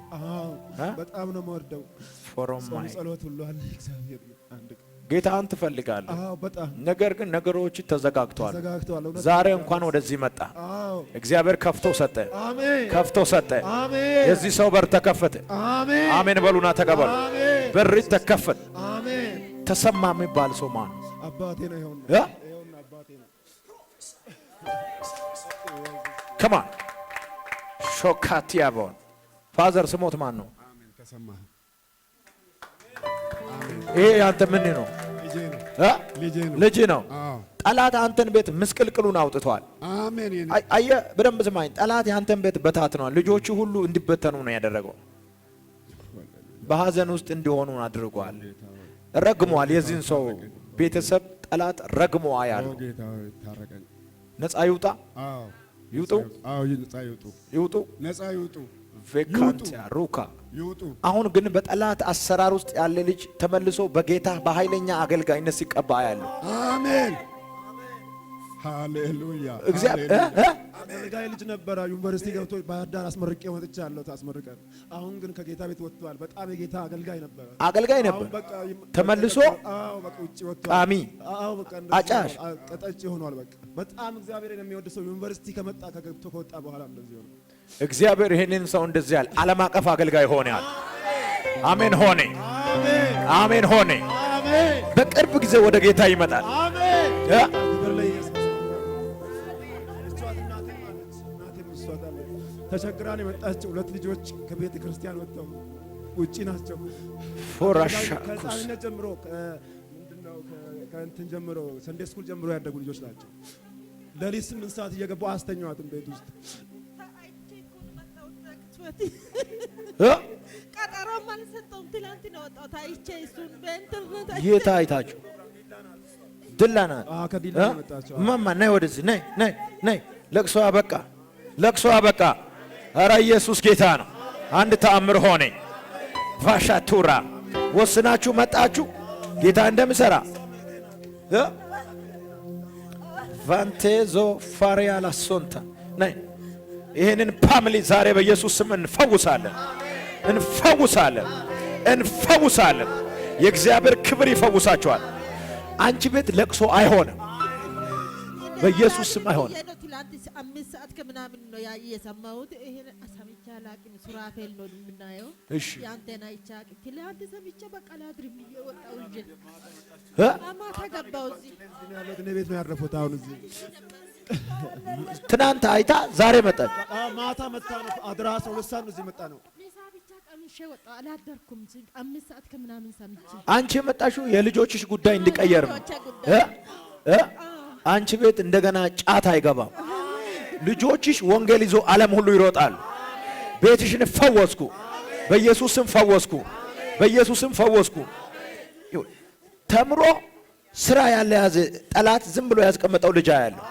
በጣም ነው የምወደው። ፎሮማይ ጸሎት ሁሉ አለ እግዚአብሔር አንድ ጌታን ትፈልጋለህ። አዎ በጣም ነገር ግን ነገሮች ተዘጋግተዋል። ተዘጋግተዋል። እውነት ዛሬ ነው። እንኳን ወደዚህ መጣ። አዎ እግዚአብሔር ከፍቶ ሰጠ። አሜን ከፍቶ ሰጠ። አሜን የዚህ ሰው በር ተከፈተ። አሜን አሜን በሉና ተቀበሉ። አሜን በር ተከፈተ። አሜን። ተሰማ የሚባል ሰው ማን ነው? አባቴ ነው። ይኸውና እ? ይኸውና አባቴ ነው። ከማን ሾካቲያቦን ፋዘር ስሞት ማን ነው? አሜን ተሰማ ይሄ ያንተ ምን ነው? ልጄ ነው። እ? ልጄ ነው። ልጅ ነው። አዎ ጠላት አንተን ቤት ምስቅልቅሉን አውጥቷል። አሜን። የኔ አየህ በደንብ ስማኝ። ጠላት ያንተን ቤት በታትኗል። ልጆቹ ሁሉ እንዲበተኑ ነው ያደረገው። በሐዘን ውስጥ እንዲሆኑ አድርጓል። ረግሟል። የዚህን ሰው ቤተሰብ ጠላት ረግሞ አያሉ። ጌታ ሆይ ታረቀኝ። ነፃ ይውጣ። አዎ ይውጡ። አዎ ነፃ ይውጡ። ይውጡ። ነፃ ይውጡ። ቬካንቲያ ሩካ ይውጡ። አሁን ግን በጠላት አሰራር ውስጥ ያለ ልጅ ተመልሶ በጌታ በኃይለኛ አገልጋይነት ሲቀባ ያለው አሜን ሃሌሉያ። እግዚአብሔር አገልጋይ ልጅ ነበረ። ዩኒቨርሲቲ ገብቶ ባህር ዳር አስመርቄ ወጥቻለሁ። ታስመርቀን። አሁን ግን ከጌታ ቤት ወጥቷል። በጣም የጌታ አገልጋይ ነበረ። አገልጋይ ነበር። አሁን በቃ ተመልሶ አዎ በቃ ውጪ ወጥቷል። ቃሚ አዎ በቃ አጫሽ ቀጠጭ ሆኗል። በቃ በጣም እግዚአብሔርን የሚወድ ሰው ዩኒቨርሲቲ ከመጣ ከገብቶ ከወጣ በኋላ እንደዚህ ሆነ። እግዚአብሔር ይሄንን ሰው እንደዚህ ያለ ዓለም አቀፍ አገልጋይ ሆነ ያለ አሜን ሆነ። አሜን አሜን ሆነ። አሜን በቅርብ ጊዜ ወደ ጌታ ይመጣል። አሜን። እ? ክብር ለኢየሱስ። እናቴም እሷ ተቸግራን የመጣችው 2 ልጆች ከቤተ ክርስቲያን ወጥተው ውጪ ናቸው። ፎራሻ ከህፃንነት ጀምሮ ምንድነው ከእንትን ጀምሮ ሰንዴ ስኩል ጀምሮ ያደጉ ልጆች ናቸው። ለሊት 8 ሰዓት እየገቡ አስተኛዋትም ቤት ውስጥ እ? ቀጠሮም አልሰጠውም። ትላንት ነው ወጣሁት። አይቼ እሱን በኢንተርኔት አይቼ የት አይታችሁ? ድላና ከዲላ ነው የመጣችው። ማማ ነይ ወደዚህ ነይ ነይ ነይ። ለቅሶ አበቃ። ለቅሶ አበቃ። ኧረ ኢየሱስ ጌታ ነው። አንድ ተአምር ሆነ። ቫሻቱራ ወስናችሁ መጣችሁ ጌታ እንደምሰራ እ? ቫንቴዞ ፋሪያ ላሶንታ ነይ። ይህንን ፋሚሊ ዛሬ በኢየሱስ ስም እንፈውሳለን፣ እንፈውሳለን፣ እንፈውሳለን። የእግዚአብሔር ክብር ይፈውሳቸዋል። አንቺ ቤት ለቅሶ አይሆንም፣ በኢየሱስ ስም አይሆንም። ትላንት 5 ሰዓት ከምናምን ነው የሰማሁት። ይሄን ሰምቼ አላውቅም። ሱራፌል ነው የምናየው። እሺ ያንተን አይቼ አላውቅም። ትላንት ሰምቼ በቃ ላድርም እየወጣሁ እንጂ እ? ማታ ገባሁ እዚህ ያሉት እኔ ቤት ነው ያረፉት። አሁን እዚህ ትናንት አይታ ዛሬ መጣች። ማታ መጣ ነው። አድራ 12 ሰዓት ነው እዚህ መጣ ነው። ምሳ ብቻ ቀምሼ ወጣሁ። አላደርኩም። 5 ሰዓት ከምናምን ሰምቼ አንቺ የመጣሽው የልጆችሽ ጉዳይ እንዲቀየር ነው። ልጆቼ ጉዳይ እ? አንቺ ቤት እንደገና ጫት አይገባም። ልጆችሽ ወንጌል ይዞ ዓለም ሁሉ ይሮጣሉ። ቤትሽን ፈወስኩ፣ በኢየሱስም ፈወስኩ፣ በኢየሱስም ፈወስኩ። ተምሮ ስራ ያለ ያዘ ጠላት ዝም ብሎ ያስቀመጠው ልጅ ያለው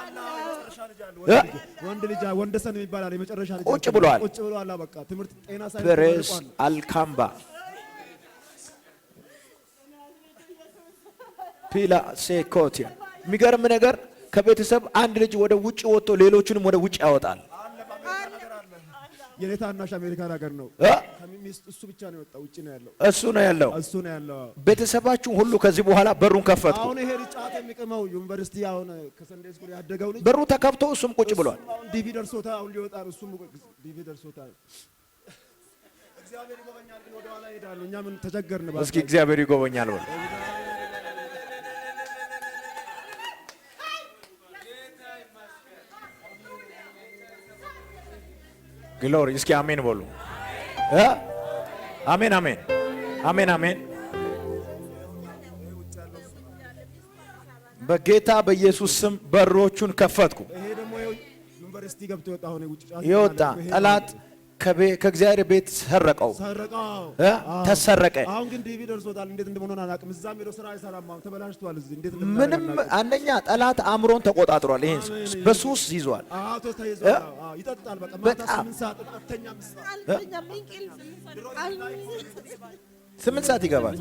ወንድ ልጅ ወንደሰን የሚባል የመጨረሻ ልጅ ቁጭ ብሏል። ቁጭ ብሏል። በቃ ትምህርት ጤና ሳይንስ ብሬስ አልካምባ ፒላ ሴኮቲያ። የሚገርም ነገር ከቤተሰብ አንድ ልጅ ወደ ውጭ ወጥቶ ሌሎቹንም ወደ ውጭ ያወጣል። የኔ ታናሽ አሜሪካን ሀገር ነው። እ? ከሚስት እሱ ብቻ ነው የወጣው። ውጭ ነው ያለው። እሱ ነው ያለው። እሱ ነው ያለው። ቤተሰባችሁ ሁሉ ከዚህ በኋላ በሩን ከፈትኩ። አሁን ይሄ ልጅ ጫት የሚቅመው ዩኒቨርሲቲ አሁን ከሰንዴ ስኩል ያደገው ልጅ በሩ ተከፍቶ እሱም ቁጭ ብሏል። አሁን ዲቪ ደርሶታል። አሁን ሊወጣ ነው። እሱም ዲቪ ደርሶታል። እግዚአብሔር ይጎበኛል። ግን ወደ ኋላ ይሄዳሉ። እኛ ምን ተቸገርን? እስኪ እግዚአብሔር ይጎበኛል በል። ግሎሪ እስኪ አሜን በሉ። አሜን አሜን አሜን አሜን። በጌታ በኢየሱስ ስም በሮቹን ከፈትኩ። ይሄ ደግሞ ዩኒቨርሲቲ ገብቶ የወጣ አሁን ውጭ ጫት የወጣ ጠላት ከእግዚአብሔር ቤት ሰረቀው፣ ተሰረቀ። አሁን ግን ዲቪ ደርሶታል። እንዴት እንደሆነ አላውቅም። እዛም ሄዶ ስራ አይሰራም። አሁን ተበላሽቷል። እዚህ እንዴት ምንም አንደኛ ጠላት አእምሮን ተቆጣጥሯል። ይሄን በሱስ ይዟል። አቶ ተይዟል። ይጠጣል። በቃ ማታ 8 ሰዓት ጠጥተኛ አልተኛም። እንቅልፍ 8 ሰዓት ይገባል።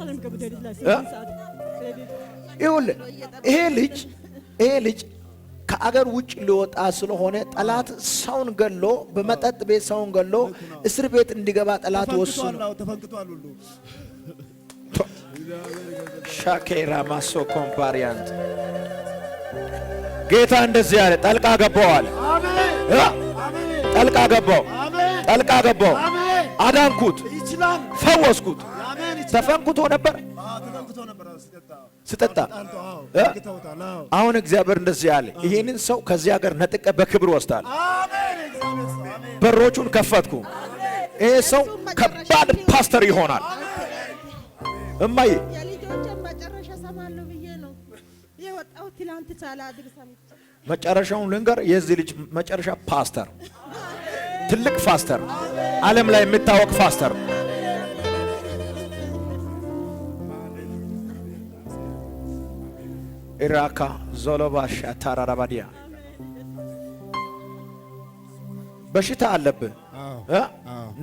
ይኸውልህ ይሄ ልጅ ከአገር ውጭ ሊወጣ ስለሆነ ጠላት ሰውን ገሎ በመጠጥ ቤት ሰውን ገሎ እስር ቤት እንዲገባ ጠላት ወስኖ ተፈንክቷል ሁሉ ሻኬራ ማሶ ኮምፓሪያንት ጌታ እንደዚህ ያለ ጠልቃ ገባዋል። ጠልቃ ገባው። ጠልቃ ገባው። አዳንኩት፣ ፈወስኩት። ተፈንክቶ ነበር ስጠጣ። አሁን እግዚአብሔር እንደዚህ ያለ ይሄንን ሰው ከዚህ ሀገር ነጥቀ በክብር ወስዳል። በሮቹን ከፈትኩ። ይሄ ሰው ከባድ ፓስተር ይሆናል። እማዬ የልጆችን መጨረሻ ሰማለሁ ብዬ ነው የወጣው። ትላንት ሳላድር ሰምቼ መጨረሻውን ልንገር። የዚህ ልጅ መጨረሻ ፓስተር፣ ትልቅ ፓስተር፣ ዓለም ላይ የሚታወቅ ፓስተር። ኢራካ ዞሎባሻ ታራራባዲያ በሽታ አለብህ።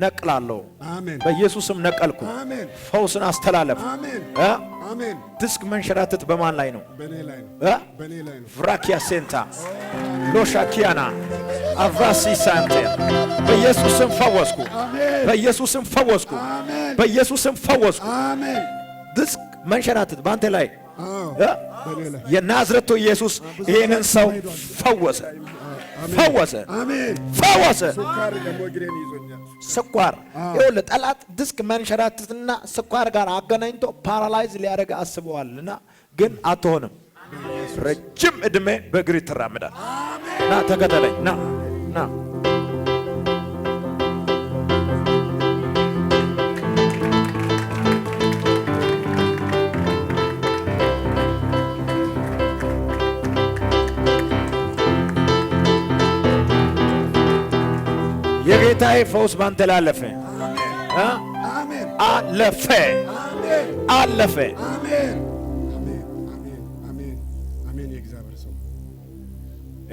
ነቅላለሁ። በኢየሱስም ነቀልኩ። ፈውስን አስተላለፍ። ዲስክ መንሸራተት በማን ላይ ነው? ፍራኪያ ሴንታ ሎሻኪያና አቫሲ ሳንቴ በኢየሱስም ፈወስኩ። በኢየሱስም ፈወስኩ። በኢየሱስም ፈወስኩ። ዲስክ መንሸራተት ባንተ ላይ የናዝሬቱ ኢየሱስ ይህንን ሰው ፈወሰ። ፈወሰ። ፈወሰ። ስኳር ይኸውልህ፣ ጠላት ዲስክ መንሸራተትና ስኳር ጋር አገናኝቶ ፓራላይዝ ሊያደርግ አስበዋልና ግን አትሆንም። ረጅም ዕድሜ በእግር ትራመዳል። ና ተከተለኝ። ና ና የጌታዬ ፈውስ ባንተ ላይ አለፈ። አለፈ። አለፈ።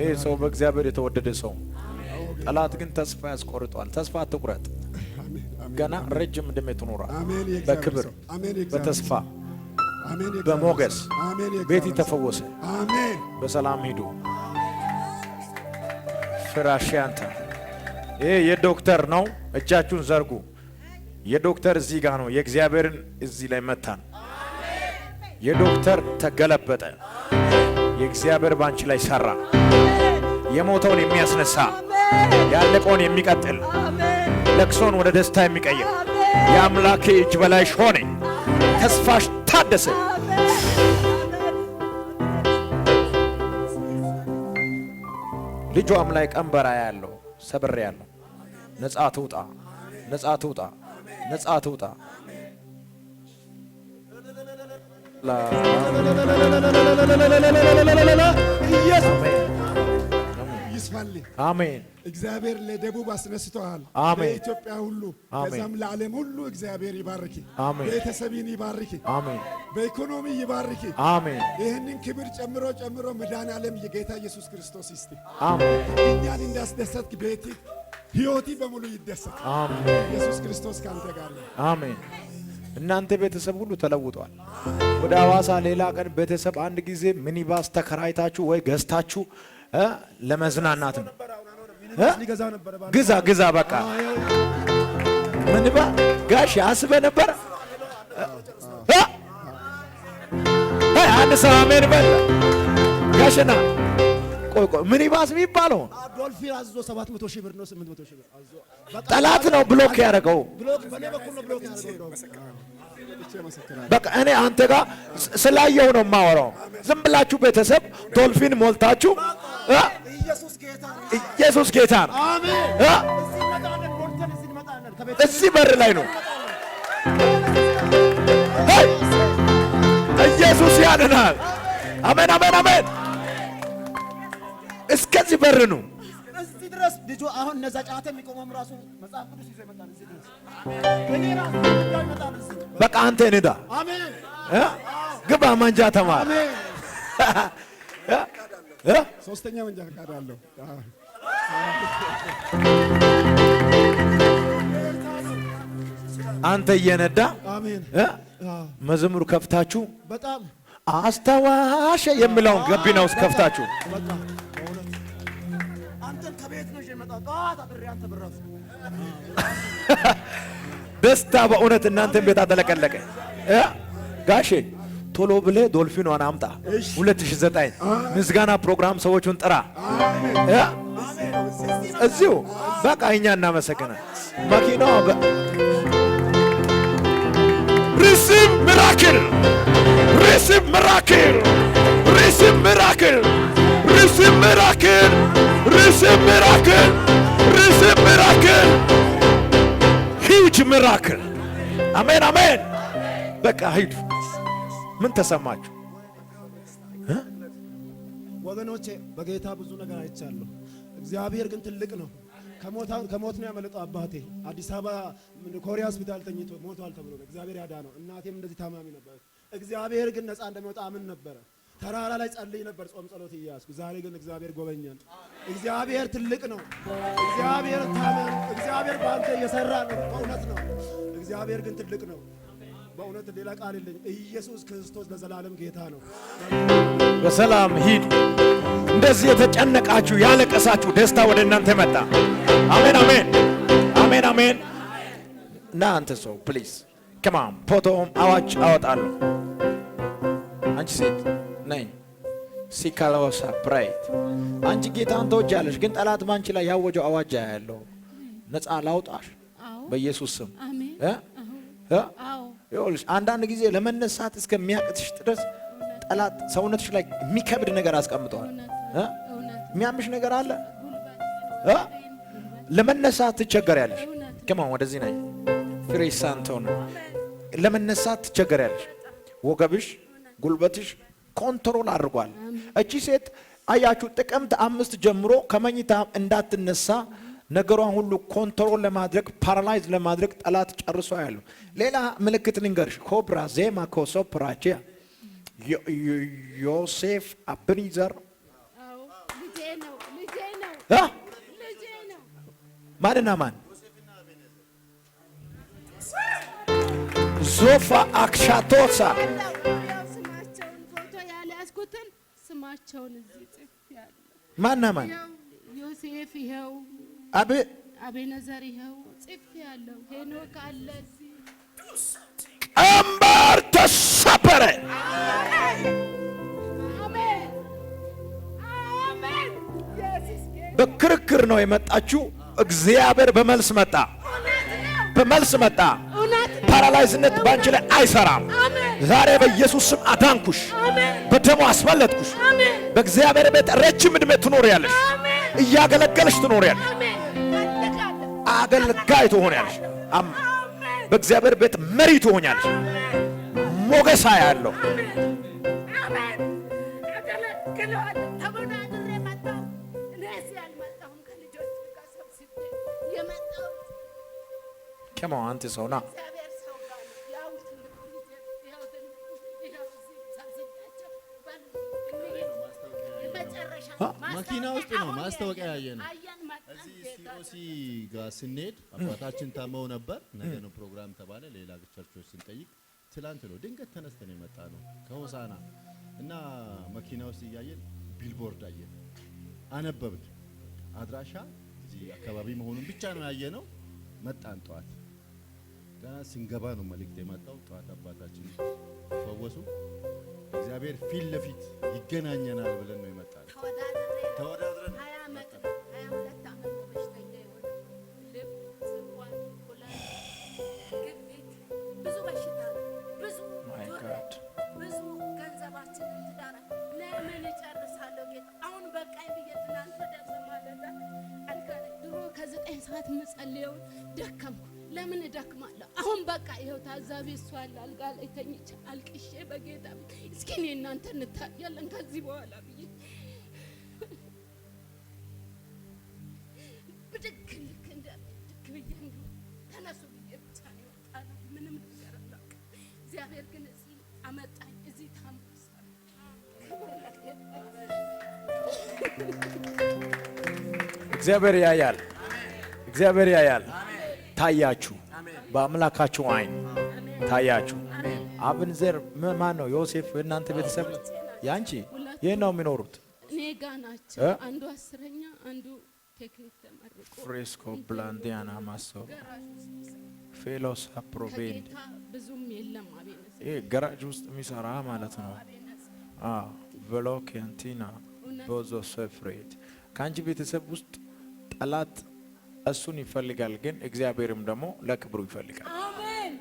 ይህ ሰው በእግዚአብሔር የተወደደ ሰው። ጠላት ግን ተስፋ ያስቆርጧል። ተስፋ አትቁረጥ። ገና ረጅም ዕድሜ ትኖራል። በክብር በተስፋ በሞገስ ቤት ተፈወሰ። በሰላም ሂዱ። ፍራሽያንታ ይሄ የዶክተር ነው። እጃችሁን ዘርጉ። የዶክተር እዚህ ጋር ነው። የእግዚአብሔርን እዚህ ላይ መታን። የዶክተር ተገለበጠ። የእግዚአብሔር ባንቺ ላይ ሰራ። የሞተውን የሚያስነሳ ያለቀውን የሚቀጥል ለቅሶን ወደ ደስታ የሚቀይር የአምላኬ እጅ በላይሽ ሆነ። ተስፋሽ ታደሰ። ልጇም ላይ ቀንበራ ያለው ሰብሬ ያለው ነጻ ትውጣ። ነጻ ትውጣ። ነጻ ትውጣ። አሜን። እግዚአብሔር ለደቡብ አስነስተዋል። በኢትዮጵያ ሁሉ ከዛም ለዓለም ሁሉ እግዚአብሔር ይባርክ። ቤተሰብን ይባርክ። በኢኮኖሚ ይባርክ። ይህንን ክብር ጨምሮ ጨምሮ መድኃኔዓለም የጌታ ኢየሱስ ክርስቶስ ይስጥ። እኛን እንዳስደሰትክ ቤት ሕይወቲ በሙሉ ይደሰት። ኢየሱስ ክርስቶስ ካንተ ጋር ነው። አሜን። እናንተ ቤተሰብ ሁሉ ተለውጧል። ወደ ሐዋሳ ሌላ ቀን ቤተሰብ አንድ ጊዜ ሚኒባስ ተከራይታችሁ ወይ ገዝታችሁ ለመዝናናት ነው። ግዛ በቃ ምንባ ጋሽ አስበ ነበር። አንድ ሰው አሜን በል ጋሽና። ቆይ ሚኒባስ የሚባለው ዶልፊን አዞ 700 ሺህ ብር ነው። 800 ሺህ ብር አዞ ጠላት ነው ብሎክ ያደረገው። በኔ በኩል ነው ብሎክ ያደረገው። በቃ እኔ አንተ ጋር ስላየው ነው የማወራው። ዝም ብላችሁ ቤተሰብ ዶልፊን ሞልታችሁ ኢየሱስ ጌታ ነው። እዚህ በር ላይ ነው። ኢየሱስ ያድናል። አሜን፣ አሜን፣ አሜን። እስከዚህ በር ነው። እዚህ ድረስ ልጁ አሁን እነዛ ጫተ የሚቆመም ራሱ መጽሐፍ ቅዱስ ይዞ ይመጣል። እዚህ ድረስ እኔ ራሱ ይመጣል። እዚህ በቃ አንተ ንዳ። አሜን። ግባ መንጃ ተማር። ሶስተኛ መንጃ ፈቃድ አለው። አንተ እየነዳ አሜን። መዝሙር ከፍታችሁ በጣም አስተዋሽ የሚለውን ገቢና ውስጥ ከፍታችሁ በቃ አንተን ከቤት ነው የመጣው። ጧት አጥሪ አንተ ብራፍ ደስታ በእውነት እናንተን ቤት አጠለቀለቀ። ጋሼ ቶሎ ብለህ ዶልፊኗን አምጣ። 2009 ምስጋና ፕሮግራም ሰዎቹን ጥራ። እዚሁ በቃ እኛ እናመሰግናለን። መኪናዋ receive miracle, receive miracle, receive miracle, receive miracle, receive miracle, receive miracle, huge miracle. አሜን አሜን። በቃ ሂዱ። ምን ተሰማችሁ ወገኖቼ? በጌታ ብዙ ነገር አይቻለሁ። እግዚአብሔር ግን ትልቅ ነው። ከሞት ነው ያመለጠው አባቴ። አዲስ አበባ ኮሪያ ሆስፒታል ተኝቶ ሞቷል ተብሎ ነው እግዚአብሔር ያዳነው። እናቴም እንደዚህ ታማሚ ነበር። እግዚአብሔር ግን ነፃ እንደሚወጣ አምን ነበረ። ተራራ ላይ ጸልይ ነበር፣ ጾም ጸሎት እያስኩ። ዛሬ ግን እግዚአብሔር ጎበኘን። እግዚአብሔር ትልቅ ነው። እግዚአብሔር ታመን። እግዚአብሔር ባንተ እየሰራ ነው። በእውነት ነው። እግዚአብሔር ግን ትልቅ ነው። በእውነት ሌላ ቃል የለኝም። ኢየሱስ ክርስቶስ ለዘላለም ጌታ ነው። በሰላም ሂዱ። እንደዚህ የተጨነቃችሁ ያለቀሳችሁ ደስታ ወደ እናንተ መጣ። አሜን አሜን አሜን አሜን። እና አንተ ሰው ፕሊዝ ከማም ፎቶም አዋጅ አወጣለሁ። አንቺ ሴት ነኝ ሲካላወሳ ብራይት አንቺ ጌታን ተወጃለሽ፣ ግን ጠላት ባንቺ ላይ ያወጀው አዋጅ ያለው ነፃ ላውጣሽ በኢየሱስ ስም። ይኸውልሽ አንዳንድ ጊዜ ለመነሳት እስከሚያቅትሽ ድረስ ጠላት ሰውነትሽ ላይ የሚከብድ ነገር አስቀምጠዋል። የሚያምሽ ነገር አለ። ለመነሳት ትቸገሪያለሽ። ከማን ወደዚህ ነኝ ፍሬሳንቶን ለመነሳት ትቸገሪያለሽ። ወገብሽ ጉልበትሽ ኮንትሮል አድርጓል። እቺ ሴት አያችሁ ጥቅምት 5 ጀምሮ ከመኝታ እንዳትነሳ ነገሯን ሁሉ ኮንትሮል ለማድረግ ፓራላይዝ ለማድረግ ጠላት ጨርሶ ያለው። ሌላ ምልክት ልንገርሽ። ኮብራ ዜማ ኮሶፕራቼ ዮሴፍ አብኒዘር ማንና ማን? ዞፋ አክሻቶሳ ስማቸውን ፎቶ ያልያዝኩትን ስማቸውን እዚህ ጽፌያለሁ። ማንና ማን? ዮሴፍ ይኸው፣ አቤነዘር ይኸው ጽፌያለሁ። ሄኖክ አለ እዚህ። ቀንበር ተሰበረ። አሜን አሜን። በክርክር ነው የመጣችው። እግዚአብሔር በመልስ መጣ፣ በመልስ መጣ። ፓራላይዝነት ባንቺ ላይ አይሰራም። ዛሬ በኢየሱስ ስም አዳንኩሽ፣ በደሙ አስመለጥኩሽ። በእግዚአብሔር ቤት ረጅም ዕድሜ ትኖሪያለሽ፣ እያገለገልሽ ትኖሪያለሽ፣ አገልጋይ ትሆኛለሽ። በእግዚአብሔር ቤት መሪ ትሆኛለሽ። ሞገሳ ያለው ከማ አንተ ሰውና መኪና ውስጥ ነው ማስታወቂያ ያየነው። እዚህ ሲኦሲ ጋር ስንሄድ አባታችን ታመው ነበር። ነገ ነው ፕሮግራም ተባለ። ሌላ ቸርቾች ስንጠይቅ ትላንት ነው ድንገት ተነስተን የመጣ ነው ከሆሳና እና መኪና ውስጥ እያየን ቢልቦርድ አየን፣ አነበብን። አድራሻ እዚህ አካባቢ መሆኑን ብቻ ነው ያየነው። መጣን ጠዋት። ገና ስንገባ ነው መልእክት የመጣው። ጠዋት አባታችን ፈወሱ። እግዚአብሔር ፊት ለፊት ይገናኘናል ብለን ነው የመጣነው። ተወዳድረን 20 ዓመት 22 ዓመት በሽተኛ የሆነ ልብ፣ ስኳር፣ ኩላሊት፣ ግፊት፣ ብዙ በሽታ ብዙ ብዙ ገንዘባችንን ትዳራ ለምን እጨርሳለሁ ጌታ አሁን በቃኝ ብዬ ትናንት ወደ ማለዳ አልጋ ላይ ድሮ ከ9 ሰዓት መጸለየውን ደከምኩ። ለምን እደክማለሁ? አሁን በቃ ይኸው ታዛቢ እሷ አለ አልጋ ላይ ተኝቼ አልቅሼ በጌታ እስኪ እኔ እናንተ እንታያለን ከዚህ በኋላ ብዬ ብድግ ልክ እንደ ድክ ብዬ ተነሱ ብዬ ብቻ ነው የወጣነው። ምንም ነገር አላውቅም። እግዚአብሔር ግን እዚህ አመጣኝ። እዚህ ታምሳል። እግዚአብሔር ያያል፣ እግዚአብሔር ያያል። ታያችሁ፣ በአምላካችሁ አይን ታያችሁ። አብንዘር ማን ነው? ዮሴፍ እናንተ ቤተሰብ ያንቺ ይሄን ነው የሚኖሩት? እኔ ጋ ናቸው። አንዱ 10ኛ አንዱ ቴክኒክ ተመርቆ ፍሬስኮ ብላንዲያና ማሶ ፌሎስ አፕሮቤንድ ከጌታ ብዙም የለም። አቤነስ ይሄ ገራጅ ውስጥ የሚሰራ ማለት ነው። ቬሎኬንቲና ቦዞ ሰፍሬት ከአንቺ ቤተሰብ ውስጥ ጠላት እሱን ይፈልጋል፣ ግን እግዚአብሔርም ደግሞ ለክብሩ ይፈልጋል። አሜን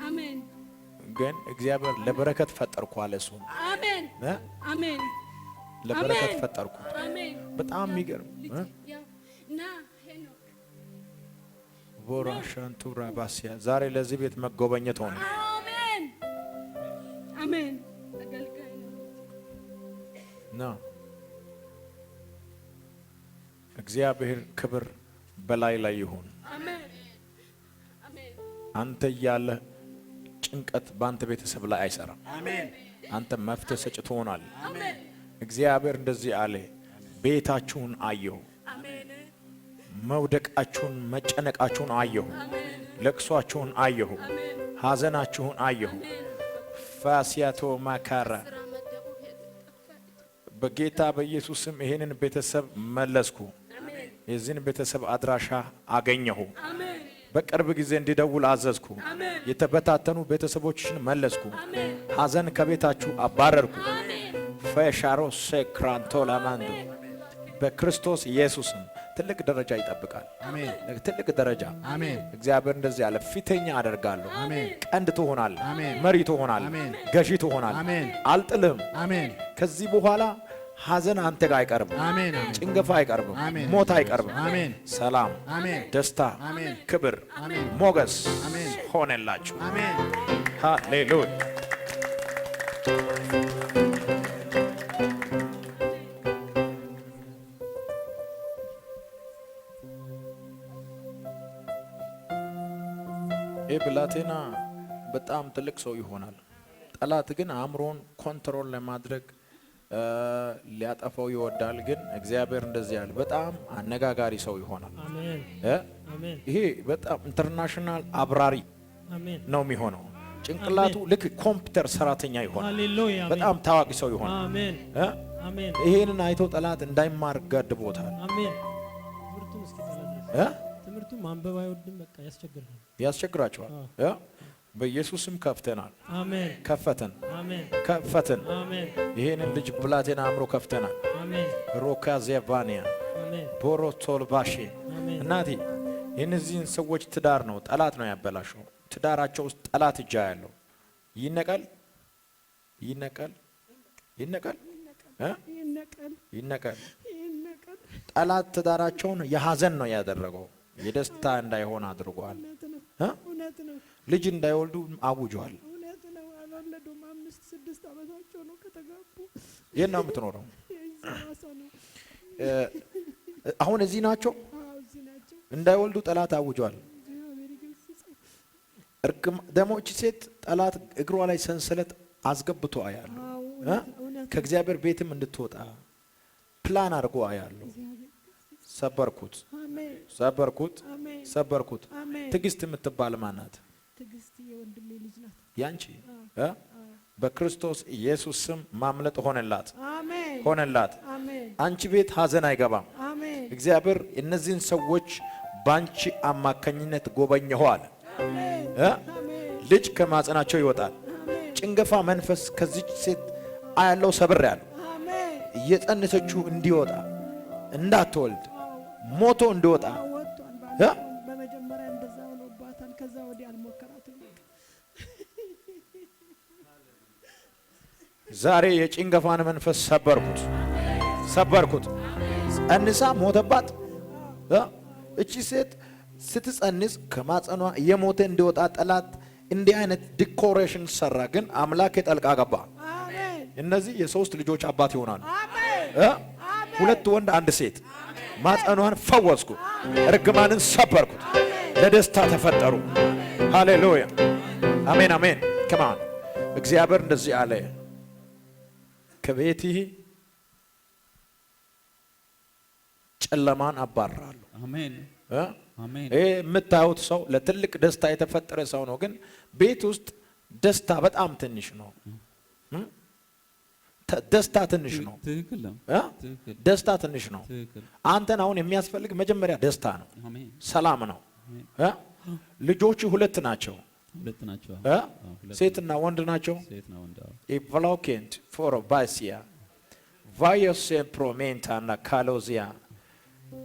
አሜን። ግን እግዚአብሔር ለበረከት ፈጠርኩ አለ። እሱ አሜን አሜን። ለበረከት ፈጠርኩ። አሜን። በጣም የሚገርም ና ሄኖክ ቦራሻንቱራ ባሲያ ዛሬ ለዚህ ቤት መጎበኘት ሆነ። አሜን አሜን። አገልጋይ ነው። እግዚአብሔር ክብር በላይ ላይ ይሁን። አሜን አሜን። አንተ እያለ ጭንቀት በአንተ ቤተሰብ ላይ አይሰራም። አሜን። አንተ መፍትሄ ሰጭ ትሆናለህ። አሜን። እግዚአብሔር እንደዚህ አለ፣ ቤታችሁን አየሁ፣ አሜን። መውደቃችሁን መጨነቃችሁን አየሁ፣ ለቅሷችሁን አየሁ፣ ሐዘናችሁን አየሁ። ፋሲያቶ ማካራ በጌታ በኢየሱስም ይሄንን ቤተሰብ መለስኩ። የዚህን ቤተሰብ አድራሻ አገኘሁ። በቅርብ ጊዜ እንዲደውል አዘዝኩ። የተበታተኑ ቤተሰቦችን መለስኩ። ሐዘን ከቤታችሁ አባረርኩ። ፈሻሮ ሴክራንቶ ላማንዶ በክርስቶስ ኢየሱስም ትልቅ ደረጃ ይጠብቃል። አሜን። ትልቅ ደረጃ አሜን። እግዚአብሔር እንደዚህ ያለ ፊተኛ አደርጋለሁ። አሜን። ቀንድ ትሆናለህ። አሜን። መሪ ትሆናለህ። አሜን። ገዢ ትሆናለህ። አሜን። አልጥልህም። አሜን። ከዚህ በኋላ ሐዘን አንተ ጋር አይቀርብም። አሜን። ጭንገፋ አይቀርብም። አሜን። ሞት አይቀርብም። አሜን። ሰላም፣ አሜን። ደስታ፣ አሜን። ክብር፣ አሜን። ሞገስ አሜን። ሆነላችሁ። አሜን። ሃሌሉያ። ይህ ብላቴና በጣም ትልቅ ሰው ይሆናል። ጠላት ግን አእምሮን ኮንትሮል ለማድረግ ሊያጠፋው ይወዳል። ግን እግዚአብሔር እንደዚህ ያለ በጣም አነጋጋሪ ሰው ይሆናል። አሜን አሜን። ይሄ በጣም ኢንተርናሽናል አብራሪ አሜን ነው የሚሆነው። ጭንቅላቱ ልክ ኮምፒውተር ሰራተኛ ይሆናል። ሃሌሉያ። በጣም ታዋቂ ሰው ይሆናል። አሜን አሜን። ይሄንን አይቶ ጠላት እንዳይማር ገድቦታል። አሜን። ትምህርቱን እስኪ ተናገር። ትምህርቱን ማንበብ አይወድም። በቃ ያስቸግራል፣ ያስቸግራቸዋል። በኢየሱስም ከፍተናል። አሜን። ከፈተን፣ አሜን። ከፈተን። አሜን። ይሄንን ልጅ ብላቴና አእምሮ ከፍተናል። አሜን። ሮካ ዜቫኒያ አሜን። ቦሮቶል ባሼ አሜን። እናቴ የእነዚህን ሰዎች ትዳር ነው ጠላት ነው ያበላሸው። ትዳራቸው ውስጥ ጠላት እጃ ያለው ይነቀል፣ ይነቀል፣ ይነቀል፣ ይነቀል። ጠላት ትዳራቸውን የሐዘን ነው ያደረገው፣ የደስታ እንዳይሆን አድርጓል። እውነት ነው። ልጅ እንዳይወልዱ አውጇል። እውነት ነው። አልወለዱም። 5-6 ዓመታቸው ነው ከተጋቡ። የት ነው የምትኖረው? ነው። አሁን እዚህ ናቸው። እዚህ ናቸው። እንዳይወልዱ ጠላት አውጇል። ደግሞ እቺ ሴት ጠላት እግሯ ላይ ሰንሰለት አስገብቶ አያለሁ። ከእግዚአብሔር ቤትም እንድትወጣ ፕላን አድርጎ አያለሁ። ሰበርኩት፣ ሰበርኩት፣ ሰበርኩት። ትዕግስት የምትባል ማናት? ትዕግስት የወንድሜ ልጅ ናት። ያንቺ በክርስቶስ ኢየሱስ ስም ማምለጥ ሆነላት፣ አሜን፣ ሆነላት። አሜን። አንቺ ቤት ሐዘን አይገባም። አሜን። እግዚአብሔር እነዚህን ሰዎች ባንቺ አማካኝነት ጎበኘሁ አለ። ልጅ ከማጸናቸው ይወጣል። ጭንገፋ መንፈስ ከዚች ሴት አያለው ሰብር ያለው እየጸነሰችው እንዲወጣ እንዳትወልድ ሞቶ እንዲወጣ በመጀመሪያ እንደዛ ሆኖባታል። ከዛ ወዲህ አልሞከራትም። ዛሬ የጭንገፋን መንፈስ ሰበርኩት፣ ሰበርኩት። ጸንሳ ሞተባት። እቺ ሴት ስትጸንስ ከማጸኗ እየሞተ እንዲወጣ ጠላት እንዲህ አይነት ዲኮሬሽን ሰራ። ግን አምላክ የጠልቃ ገባ። እነዚህ የሶስት ልጆች አባት ይሆናሉ። 2 ወንድ 1 ሴት። ማጸኗን ፈወስኩ፣ እርግማንን ሰበርኩት። ለደስታ ተፈጠሩ። ሃሌሉያ አሜን አሜን። ከማን እግዚአብሔር እንደዚህ አለ፣ ከቤትህ ጨለማን አባራለሁ። አሜን አሜን። ይሄ የምታዩት ሰው ለትልቅ ደስታ የተፈጠረ ሰው ነው። ግን ቤት ውስጥ ደስታ በጣም ትንሽ ነው። ደስታ ትንሽ ነው። ትክክል ነው። ደስታ ትንሽ ነው። አንተን አሁን የሚያስፈልግ መጀመሪያ ደስታ ነው፣ ሰላም ነው። ልጆች ሁለት ናቸው። ሴትና ወንድ ናቸው። ኢቭሎኬንት ፎር ባሲያ ቫዮስ ፕሮሜንታ እና ካሎዚያ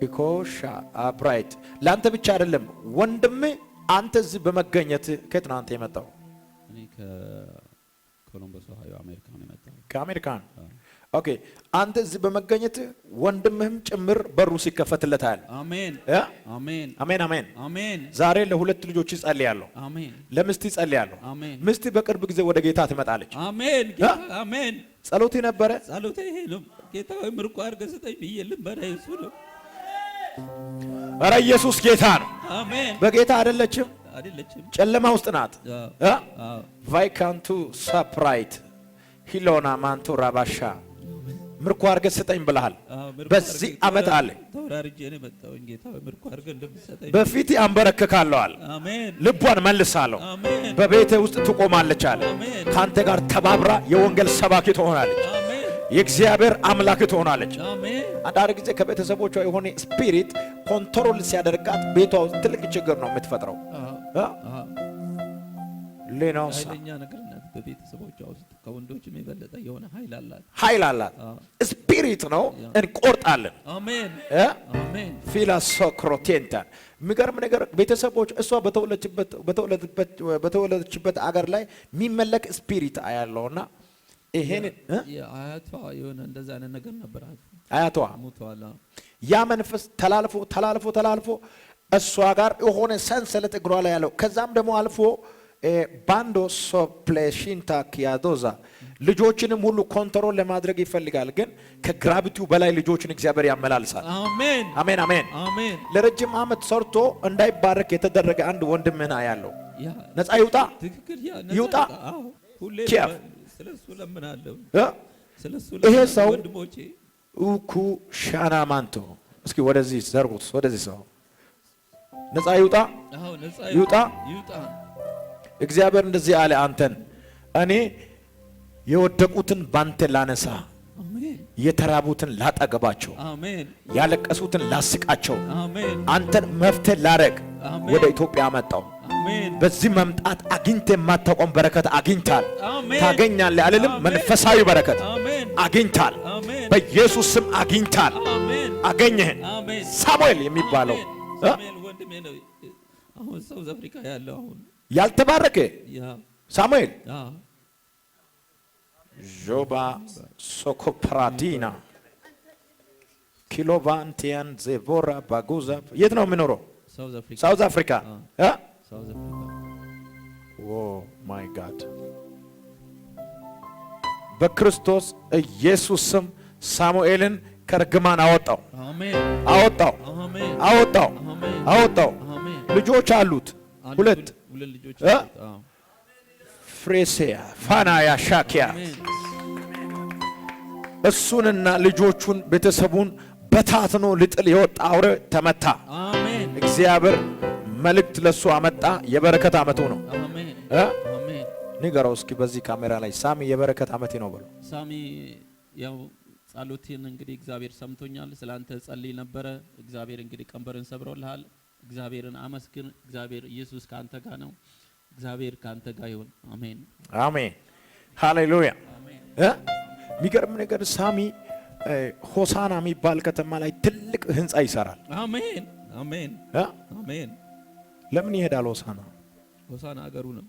ኢኮሻ አብራይት ለአንተ ብቻ አይደለም ወንድም፣ አንተ እዚህ በመገኘት ከየት ነው አንተ የመጣው? እኔ ከኮሎምበስ ኦሃዮ አሜሪካ ነው የመጣው። ከአሜሪካን ኦኬ። አንተ እዚህ በመገኘት ወንድምህም ጭምር በሩ ሲከፈትለታል። አሜን አሜን አሜን አሜን አሜን። ዛሬ ለሁለት ልጆች ይጸልያለሁ። አሜን። ለሚስት ይጸልያለሁ። አሜን። ሚስት በቅርብ ጊዜ ወደ ጌታ ትመጣለች። አሜን ጌታ አሜን። ጸሎቴ ነበረ። ጸሎቴ ይሄ ነው። ጌታ ሆይ ምርኮ አድርገህ ስጠኝ ብዬ ልንበራ እሱ ነው። ኧረ ኢየሱስ ጌታ ነው። አሜን። በጌታ አይደለችም፣ አይደለችም፣ ጨለማ ውስጥ ናት። ቫይካንቱ ሰፕራይት ሂሎና ማንቱ ራባሻ ምርኮ አድርገህ ስጠኝ ብለሃል። በዚህ ዓመት አለ ተወራርጄ ነው የመጣው። ጌታ ምርኮ አድርገህ እንደምትሰጠኝ በፊት አንበረክካለሁ አለ። አሜን። ልቧን መልሳለሁ። አሜን። በቤቴ ውስጥ ትቆማለች አለ። አሜን። ካንተ ጋር ተባብራ የወንጌል ሰባኪ ትሆናለች። አሜን። የእግዚአብሔር አምላክ ትሆናለች። አሜን። አንዳንድ ጊዜ ከቤተሰቦቿ የሆነ ስፒሪት ኮንትሮል ሲያደርጋት ቤቷ ውስጥ ትልቅ ችግር ነው የምትፈጥረው። ሌናውስ ኃይለኛ ነገር ናት። በቤተሰቦቿ ውስጥ ከወንዶችም የበለጠ የሆነ ኃይል አላት። ስፒሪት ነው። እንቆርጣለን። አሜን አሜን። ፊላሶክሮቴንታ የሚገርም ነገር ቤተሰቦች እሷ በተወለደችበት አገር ላይ የሚመለክ ስፒሪት አያለውና ይሄን አያቷ የሆነ እንደዛ አይነት ነገር ነበራት። አያቷ ሞተዋል። ያ መንፈስ ተላልፎ እሷ ጋር የሆነ ሰንሰለት እግሯ ላይ ያለው ከዛም ደግሞ አልፎ ባንዶ ሶፕሌሽንታ ኪያዶዛ ልጆችንም ሁሉ ኮንትሮል ለማድረግ ይፈልጋል። ግን ከግራቪቲው በላይ ልጆችን እግዚአብሔር ያመላልሳል። አሜን አሜን አሜን አሜን። ለረጅም ዓመት ሰርቶ እንዳይባረክ የተደረገ አንድ ወንድምህና ያለው ነፃ ይውጣ፣ ይውጣ። ሁሌ ስለሱ ለምናለሁ። ይሄ ሰው ኡኩ ሻናማንቶ እስኪ ወደዚህ ዘርጉት፣ ወደዚህ ሰው ነፃ ይውጣ፣ ይውጣ። እግዚአብሔር እንደዚህ አለ፣ አንተን እኔ የወደቁትን ባንተ ላነሳ፣ የተራቡትን ላጠገባቸው፣ ያለቀሱትን ላስቃቸው፣ አንተን መፍትሄ ላረግ ወደ ኢትዮጵያ መጣው። በዚህ መምጣት አግኝተ የማታውቀውን በረከት አግኝታል። ታገኛለህ አልልም፣ መንፈሳዊ በረከት አግኝታል። በኢየሱስ ስም አግኝታል። አገኘህን። ሳሙኤል የሚባለው ወንድሜ ነው። አሁን ሳውዝ አፍሪካ ያለው አሁን ያልተባረከ ሳሙኤል ጆባ ሶኮፕራዲና ኪሎቫንቲያን ዜቮራ ባጉዛ የት ነው የሚኖረው? ሳውዝ አፍሪካ። ኦ ማይ ጋድ። በክርስቶስ ኢየሱስ ስም ሳሙኤልን ከርግማን አወጣው፣ አወጣው፣ አወጣው፣ አወጣው። ልጆች አሉት ሁለት ልጆች። ፍሬሴያ ፋናያ ሻኪያ እሱንና ልጆቹን ቤተሰቡን በታትኖ ልጥል የወጣ አውሬ ተመታ። አሜን። እግዚአብሔር መልእክት ለሱ አመጣ። የበረከት አመቱ ነው። አሜን አሜን። ንገረው እስኪ በዚህ ካሜራ ላይ ሳሚ የበረከት አመቴ ነው ብሎ። ሳሚ ያው ጸሎቴን እንግዲህ እግዚአብሔር ሰምቶኛል። ስላንተ ጸልይ ነበረ። እግዚአብሔር እንግዲህ ቀንበርን ሰብሮልሃል። እግዚአብሔርን አመስግን። እግዚአብሔር ኢየሱስ ካንተ ጋር ነው። እግዚአብሔር ካንተ ጋር ይሁን። አሜን አሜን። ሃሌሉያ። የሚገርም ነገር ሳሚ ሆሳና የሚባል ከተማ ላይ ትልቅ ህንጻ ይሰራል። አሜን አሜን አሜን። ለምን ይሄዳል ሆሳና? ሆሳና ሀገሩ ነው።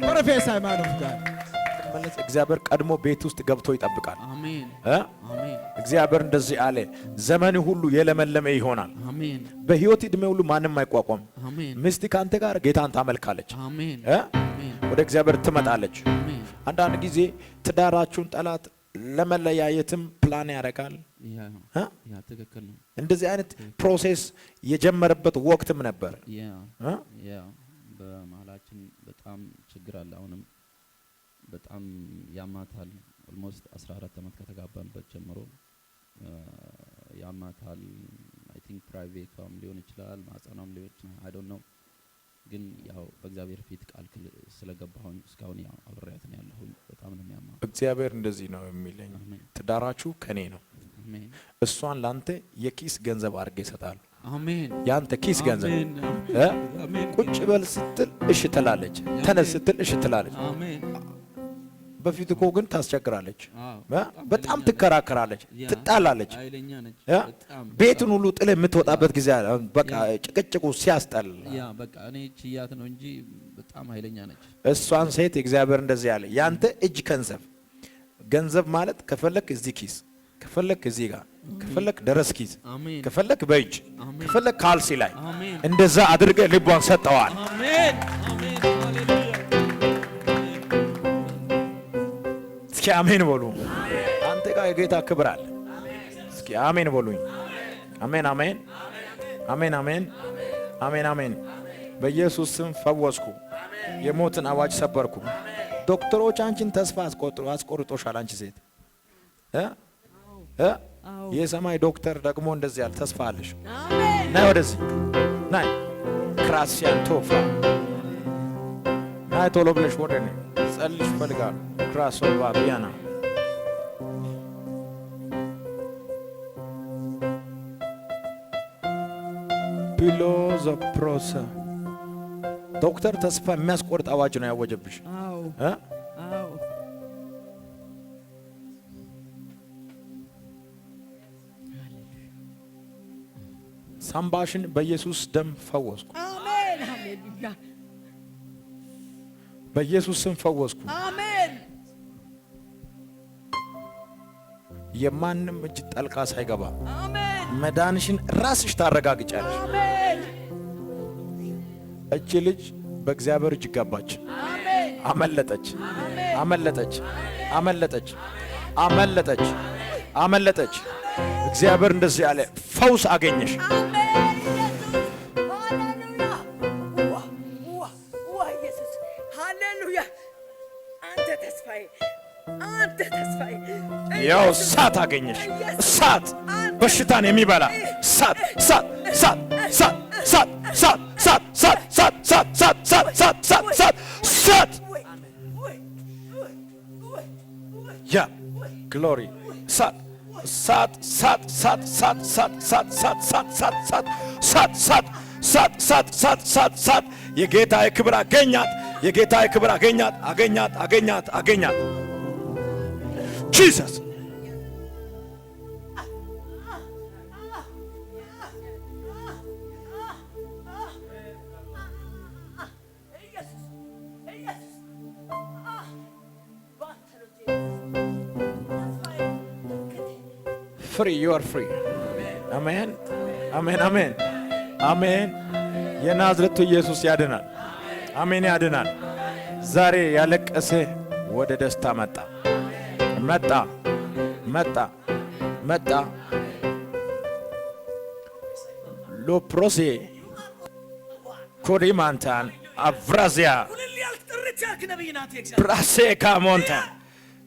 ፕሮፌሰር ሃይማኖት ጋር እግዚአብሔር ቀድሞ ቤት ውስጥ ገብቶ ይጠብቃል። አሜን አሜን። እግዚአብሔር እንደዚህ አለ፣ ዘመን ሁሉ የለመለመ ይሆናል። አሜን። በህይወት እድሜ ሁሉ ማንም አይቋቋም። አሜን። ሚስት ካንተ ጋር ጌታን ታመልካለች። አሜን አሜን። ወደ እግዚአብሔር ትመጣለች። አሜን። አንዳንድ ጊዜ ትዳራችሁን ጠላት ለመለያየትም ፕላን ያደርጋል። ያ ትክክል ነው። እንደዚህ አይነት ፕሮሴስ የጀመረበት ወቅትም ነበር። ያ በመሀላችን በጣም ችግር አለ። አሁንም በጣም ያማታል። ኦልሞስት 14 ዓመት ከተጋባንበት ጀምሮ ያማታል። አይ ቲንክ ፕራይቬቷም ሊሆን ይችላል፣ ማህፀኗም ሊሆን ይችላል። አይ ዶንት ኖ ግን ያው በእግዚአብሔር ፊት ቃል ስለገባሁኝ እስካሁን ያው አብሬያት ነው ያለሁኝ። በጣም ነው የሚያማው። እግዚአብሔር እንደዚህ ነው የሚለኝ፣ ትዳራችሁ ከኔ ነው። አሜን። እሷን ላንተ የኪስ ገንዘብ አድርጌ ይሰጣሉ። አሜን። ያንተ ኪስ ገንዘብ ቁጭ በል ስትል እሺ ትላለች፣ ተነስ ስትል እሺ ትላለች። አሜን። በፊት እኮ ግን ታስቸግራለች፣ በጣም ትከራከራለች፣ ትጣላለች። ቤቱን ሁሉ ጥለ የምትወጣበት ጊዜ አለ። በቃ ጭቅጭቁ ሲያስጠል ያ በቃ እኔ ችያት ነው እንጂ በጣም ኃይለኛ ነች። እሷን ሴት እግዚአብሔር እንደዚህ ያለ ያንተ እጅ ገንዘብ ማለት ከፈለክ እዚህ ኪስ፣ ከፈለክ እዚህ ጋር፣ ከፈለክ ደረስ ኪስ፣ ከፈለክ በእጅ፣ ከፈለክ ካልሲ ላይ እንደዛ አድርገ ልቧን ሰጠዋል። አሜን አሜን ሃሌሉያ። እስኪ አሜን በሉ። አንተ ጋር የጌታ ክብር አለ። እስኪ አሜን በሉኝ። አሜን አሜን አሜን አሜን አሜን አሜን። በኢየሱስ ስም ፈወስኩ። የሞትን አዋጅ ሰበርኩ። ዶክተሮች አንቺን ተስፋ አስቆርጦሻል። አንቺ ሴት የሰማይ ዶክተር ደግሞ እንደዚህ ያለ ተስፋ አለሽ። ናይ ወደዚህ ናይ ክራሲያን ቶፋ ናይ ቶሎ ብለሽ ወደ እኔ ጸልሽ ፈልጋለሁ። ክራሶቫ ቢያና ፒሎዞ ፕሮሰ ዶክተር ተስፋ የሚያስቆርጥ አዋጅ ነው ያወጀብሽ። አዎ አዎ ሳምባሽን በኢየሱስ ደም ፈወስኩ። አሜን ሃሌሉያ። በኢየሱስ ስም ፈወስኩ። አሜን። የማንም እጅ ጠልቃ ሳይገባ አሜን። መዳንሽን ራስሽ ታረጋግጫለሽ። አሜን። እቺ ልጅ በእግዚአብሔር እጅ ገባች። አሜን። አመለጠች፣ አመለጠች፣ አመለጠች፣ አመለጠች፣ አመለጠች። እግዚአብሔር እንደዚህ ያለ ፈውስ አገኘሽ። ያው እሳት አገኘሽ። እሳት በሽታን የሚበላ እሳት እሳት እሳት እሳት እሳት እሳት እሳት እሳት እሳት እሳት እሳት እሳት እሳት እሳት እሳት ያ ግሎሪ እሳት እሳት እሳት እሳት እሳት እሳት እሳት እሳት እሳት እሳት እሳት እሳት እሳት እሳት እሳት እሳት እሳት የጌታ የክብር አገኛት። የጌታ የክብር አገኛት አገኛት አገኛት አገኛት ጂሰስ free. You are free. Amen. Amen. Amen. Amen. የናዝሬቱ ኢየሱስ ያድናል። አሜን ያድናል። ዛሬ ያለቀሰ ወደ ደስታ መጣ መጣ መጣ መጣ። ሎፕሮሴ ኮሪማንታን አቭራዚያ ብራሴ ካሞንታ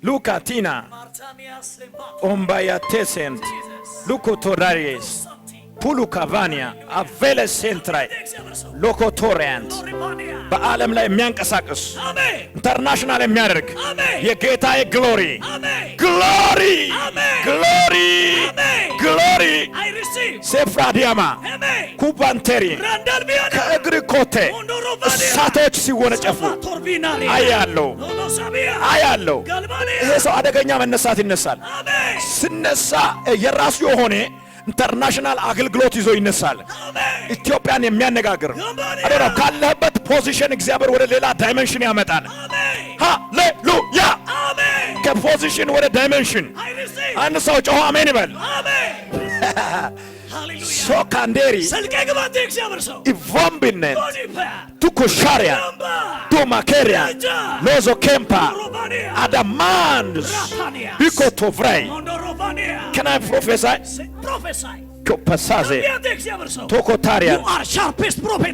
ሉካቲና ኦምባያ ቴሴንት ሉኮቶዳሪስ ፑሉ ካቫኒያ አቬለ ሴንትራይ ሎኮቶሪያንት በዓለም ላይ የሚያንቀሳቅስ ኢንተርናሽናል የሚያደርግ የጌታዬ ግሎሪ ግሎሪ ግሎሪ ግሎሪ ሴፍራዲያማ ኩባንቴሪ ከእግር ኮቴ እሳቶች ሲወነጨፉ አያለው አያለው። ይሄ ሰው አደገኛ መነሳት ይነሳል። ስነሳ የራሱ የሆነ ኢንተርናሽናል አገልግሎት ይዞ ይነሳል። ኢትዮጵያን የሚያነጋግር አደራ ካለበት ፖዚሽን እግዚአብሔር ወደ ሌላ ዳይሜንሽን ያመጣል። ሃሌሉያ! ከፖዚሽን ወደ ዳይሜንሽን አንድ ሰው ጮኸ አሜን ይበል። ሶካንዴሪ ኢቮምቢኔት ቱኮሻሪያ ቶማኬሪያ ሎዞ ኬምፓ አዳማንድስ ቢኮቶፍራይ Can I prophesy? Prophesy. ቶኮታሪያን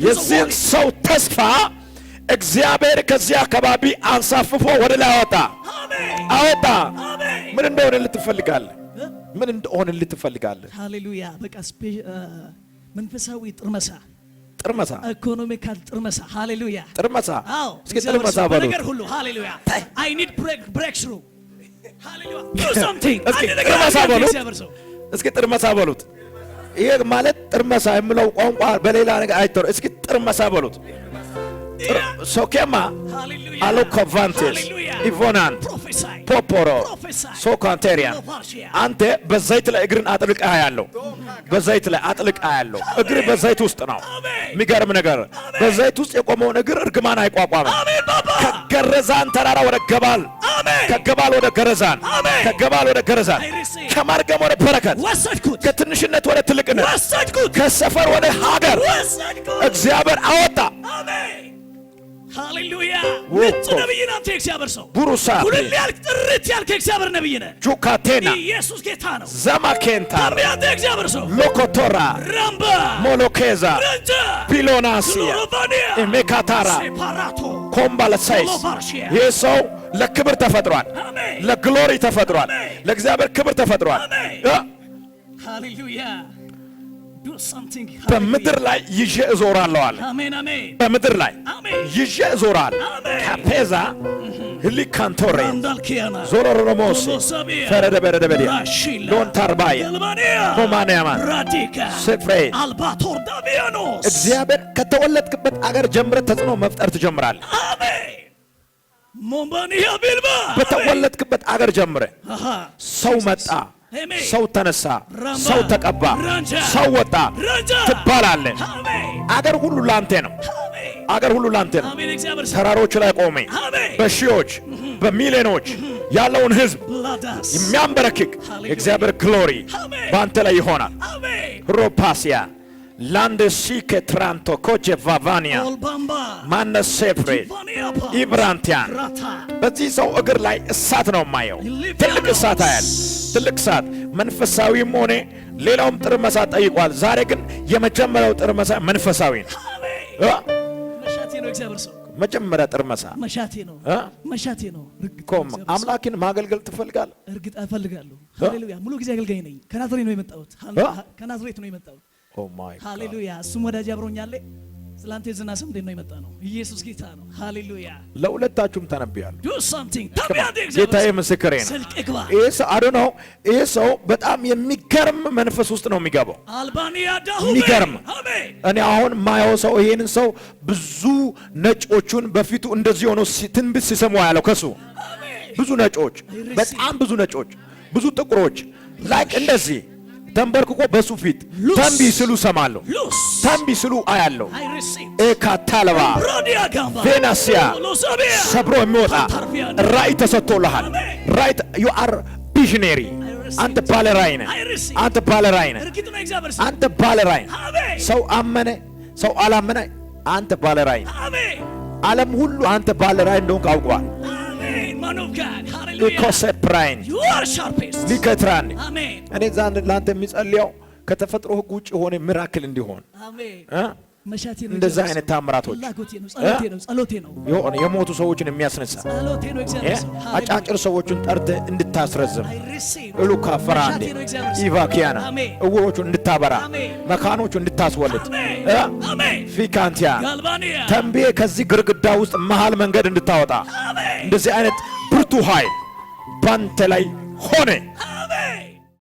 የዚህን ሰው ተስፋ እግዚአብሔር ከዚህ አካባቢ አንሳፍፎ ወደ ላይ አወጣ አወጣ። ምን እንደሆነ ልትፈልጋለህ? ምን እንደሆነ ልትፈልጋለህ? ሃሌሉያ! በቃ መንፈሳዊ ጥርመሳ ጥርመሳ ኢኮኖሚካል ጥርመሳ ሃሌሉያ ጥርመሳ አዎ እስኪ ጥርመሳ በሉ ነገር ሁሉ ሃሌሉያ አይ ኒድ ብሬክ ስሩ ሃሌሉያ ዱ ሳምቲንግ እስኪ ጥርመሳ በሉት እስኪ ጥርመሳ በሉት ይሄ ማለት ጥርመሳ የሚለው ቋንቋ በሌላ ነገር አይተር እስኪ ጥርመሳ በሉት ሶኬማ አሎኮቫንቴስ ኢቮናንት ፖፖሮ ሶካንቴሪያን አንተ በዘይት ላይ እግርን አጥልቀህ ያለው በዘይት ላይ አጥልቀህ ያለው እግር በዘይት ውስጥ ነው የሚገርም ነገር በዘይት ውስጥ የቆመውን እግር እርግማን አይቋቋምም ከገረዛን ተራራ ወደ ገባል ከገባል ወደ ገረዛን ከገባል ወደ ገረዛን ከማርገም ወደ በረከት ከትንሽነት ወደ ትልቅነት ከሰፈር ወደ ሀገር እግዚአብሔር አወጣ ሃሌሉያ ምንጭ ነብይ ነው እግዚአብሔር ሰው ቡሩሳ ሁሉ ያልክ ጥርት ያልክ እግዚአብሔር ነብይ ነህ ጁካቴና ኢየሱስ ጌታ ነው ዘማኬንታ ታቢያተ እግዚአብሔር ሰው ሎኮቶራ ራምባ ሞሎኬዛ ፒሎናሲያ ኤሜካታራ ኮምባለሳይስ ይህ ሰው ለክብር ተፈጥሯል ለግሎሪ ተፈጥሯል ለእግዚአብሔር ክብር ተፈጥሯል ሃሌሉያ በምድር ላይ ይዤ እዞራለሁ አለ በምድር ላይ ይዤ እዞራለሁ ካፔዛ ሊካንቶሬ ዞሮሮሞስ ፈረደ በረደ በዲያ ሎንታርባያ ሮማንያማን ስፍሬ አልባቶር ዳቪያኖስ እግዚአብሔር ከተወለድክበት አገር ጀምረ ተጽዕኖ መፍጠር ትጀምራለህ ሞምባኒያ ቢልባ በተወለድክበት አገር ጀምረ ሰው መጣ ሰው ተነሳ ሰው ተቀባ ሰው ወጣ ትባላለህ አገር ሁሉ ላንተ ነው አገር ሁሉ ላንተ ነው ተራሮች ላይ ቆሜ በሺዎች በሚሊዮኖች ያለውን ህዝብ የሚያንበረክክ የእግዚአብሔር ግሎሪ በአንተ ላይ ይሆናል ሮፓሲያ ላንደሲከ ትራንቶ ኮቼ ቫቫኒያ ማነሴፍሬ ኢብራንቲያን በዚህ ሰው እግር ላይ እሳት ነው የማየው ትልቅ እሳት አያል ትልቅ እሳት መንፈሳዊም ሆነ ሌላውም ጥርመሳ ጠይቋል ዛሬ ግን የመጀመሪያው ጥርመሳ መንፈሳዊ ነው መሻቴ ነው እግዚአብሔር ሰው መጀመሪያ ጥርመሳ መሻቴ ነው ኮም አምላክን ማገልገል ትፈልጋለህ እርግጥ እፈልጋለሁ ሃሌሉያ ሙሉ ጊዜ አገልጋይ ነኝ ከናዝሬት ነው የመጣሁት ከናዝሬት ነው የመጣሁት ኦ ማይ ሃሌሉያ እሱም ወዳጅ አብሮኛል ስላንተ የዝና ስም እንዴት ነው የመጣ ነው ኢየሱስ ጌታ ነው ሃሌሉያ ለሁለታችሁም ተነብያለሁ ዱ ሳምቲንግ ታቢያደ ጌታዬ ምስክሬ ነው ይሄ ሰው በጣም የሚገርም መንፈስ ውስጥ ነው የሚገባው አልባኒያ ዳሁ የሚገርም እኔ አሁን ማየው ሰው ይሄንን ሰው ብዙ ነጮቹን በፊቱ እንደዚህ ሆኖ ትንቢት ሲሰሙ ያለው ከሱ ብዙ ነጮች በጣም ብዙ ነጮች ብዙ ጥቁሮች ላይክ እንደዚህ ተንበርክኮ በሱ ፊት ተንቢ ስሉ ሰማለሁ ተንቢ ስሉ አያለሁ ኤካታለባ ቬናሲያ ሰብሮ የሚወጣ ራእይ ተሰጥቶልሃል ራእይ ዩ አር ቪዥነሪ አንተ ባለ ራእይ ነህ አንተ ባለ ራእይ ነህ አንተ ባለ ራእይ ሰው አመነ ሰው አላመነ አንተ ባለ ራእይ ነህ ዓለም ሁሉ አንተ ባለ ራእይ እንደሆንክ አውቀዋል man of God hallelujah because brain you are sharpest ሊከትራን አሜን እኔ ዛን ላንተ የሚጸልየው ከተፈጥሮ ህግ ውጭ ሆነ ሚራክል እንዲሆን አሜን መሻቴ ነው እንደዛ አይነት ታምራቶች ላጎቴ ነው ጸሎቴ ነው የሆነ የሞቱ ሰዎችን የሚያስነሳ ጸሎቴ ነው እግዚአብሔር አጫጭር ሰዎችን ጠርተ እንድታስረዝም ሉካ ፈራንዴ ኢቫኪያና እውሮቹን እንድታበራ መካኖቹን እንድታስወልድ ፊካንቲያ ተንቤ ከዚህ ግርግዳ ውስጥ መሃል መንገድ እንድታወጣ እንደዚህ አይነት ብርቱ ኃይል ባንተ ላይ ሆነ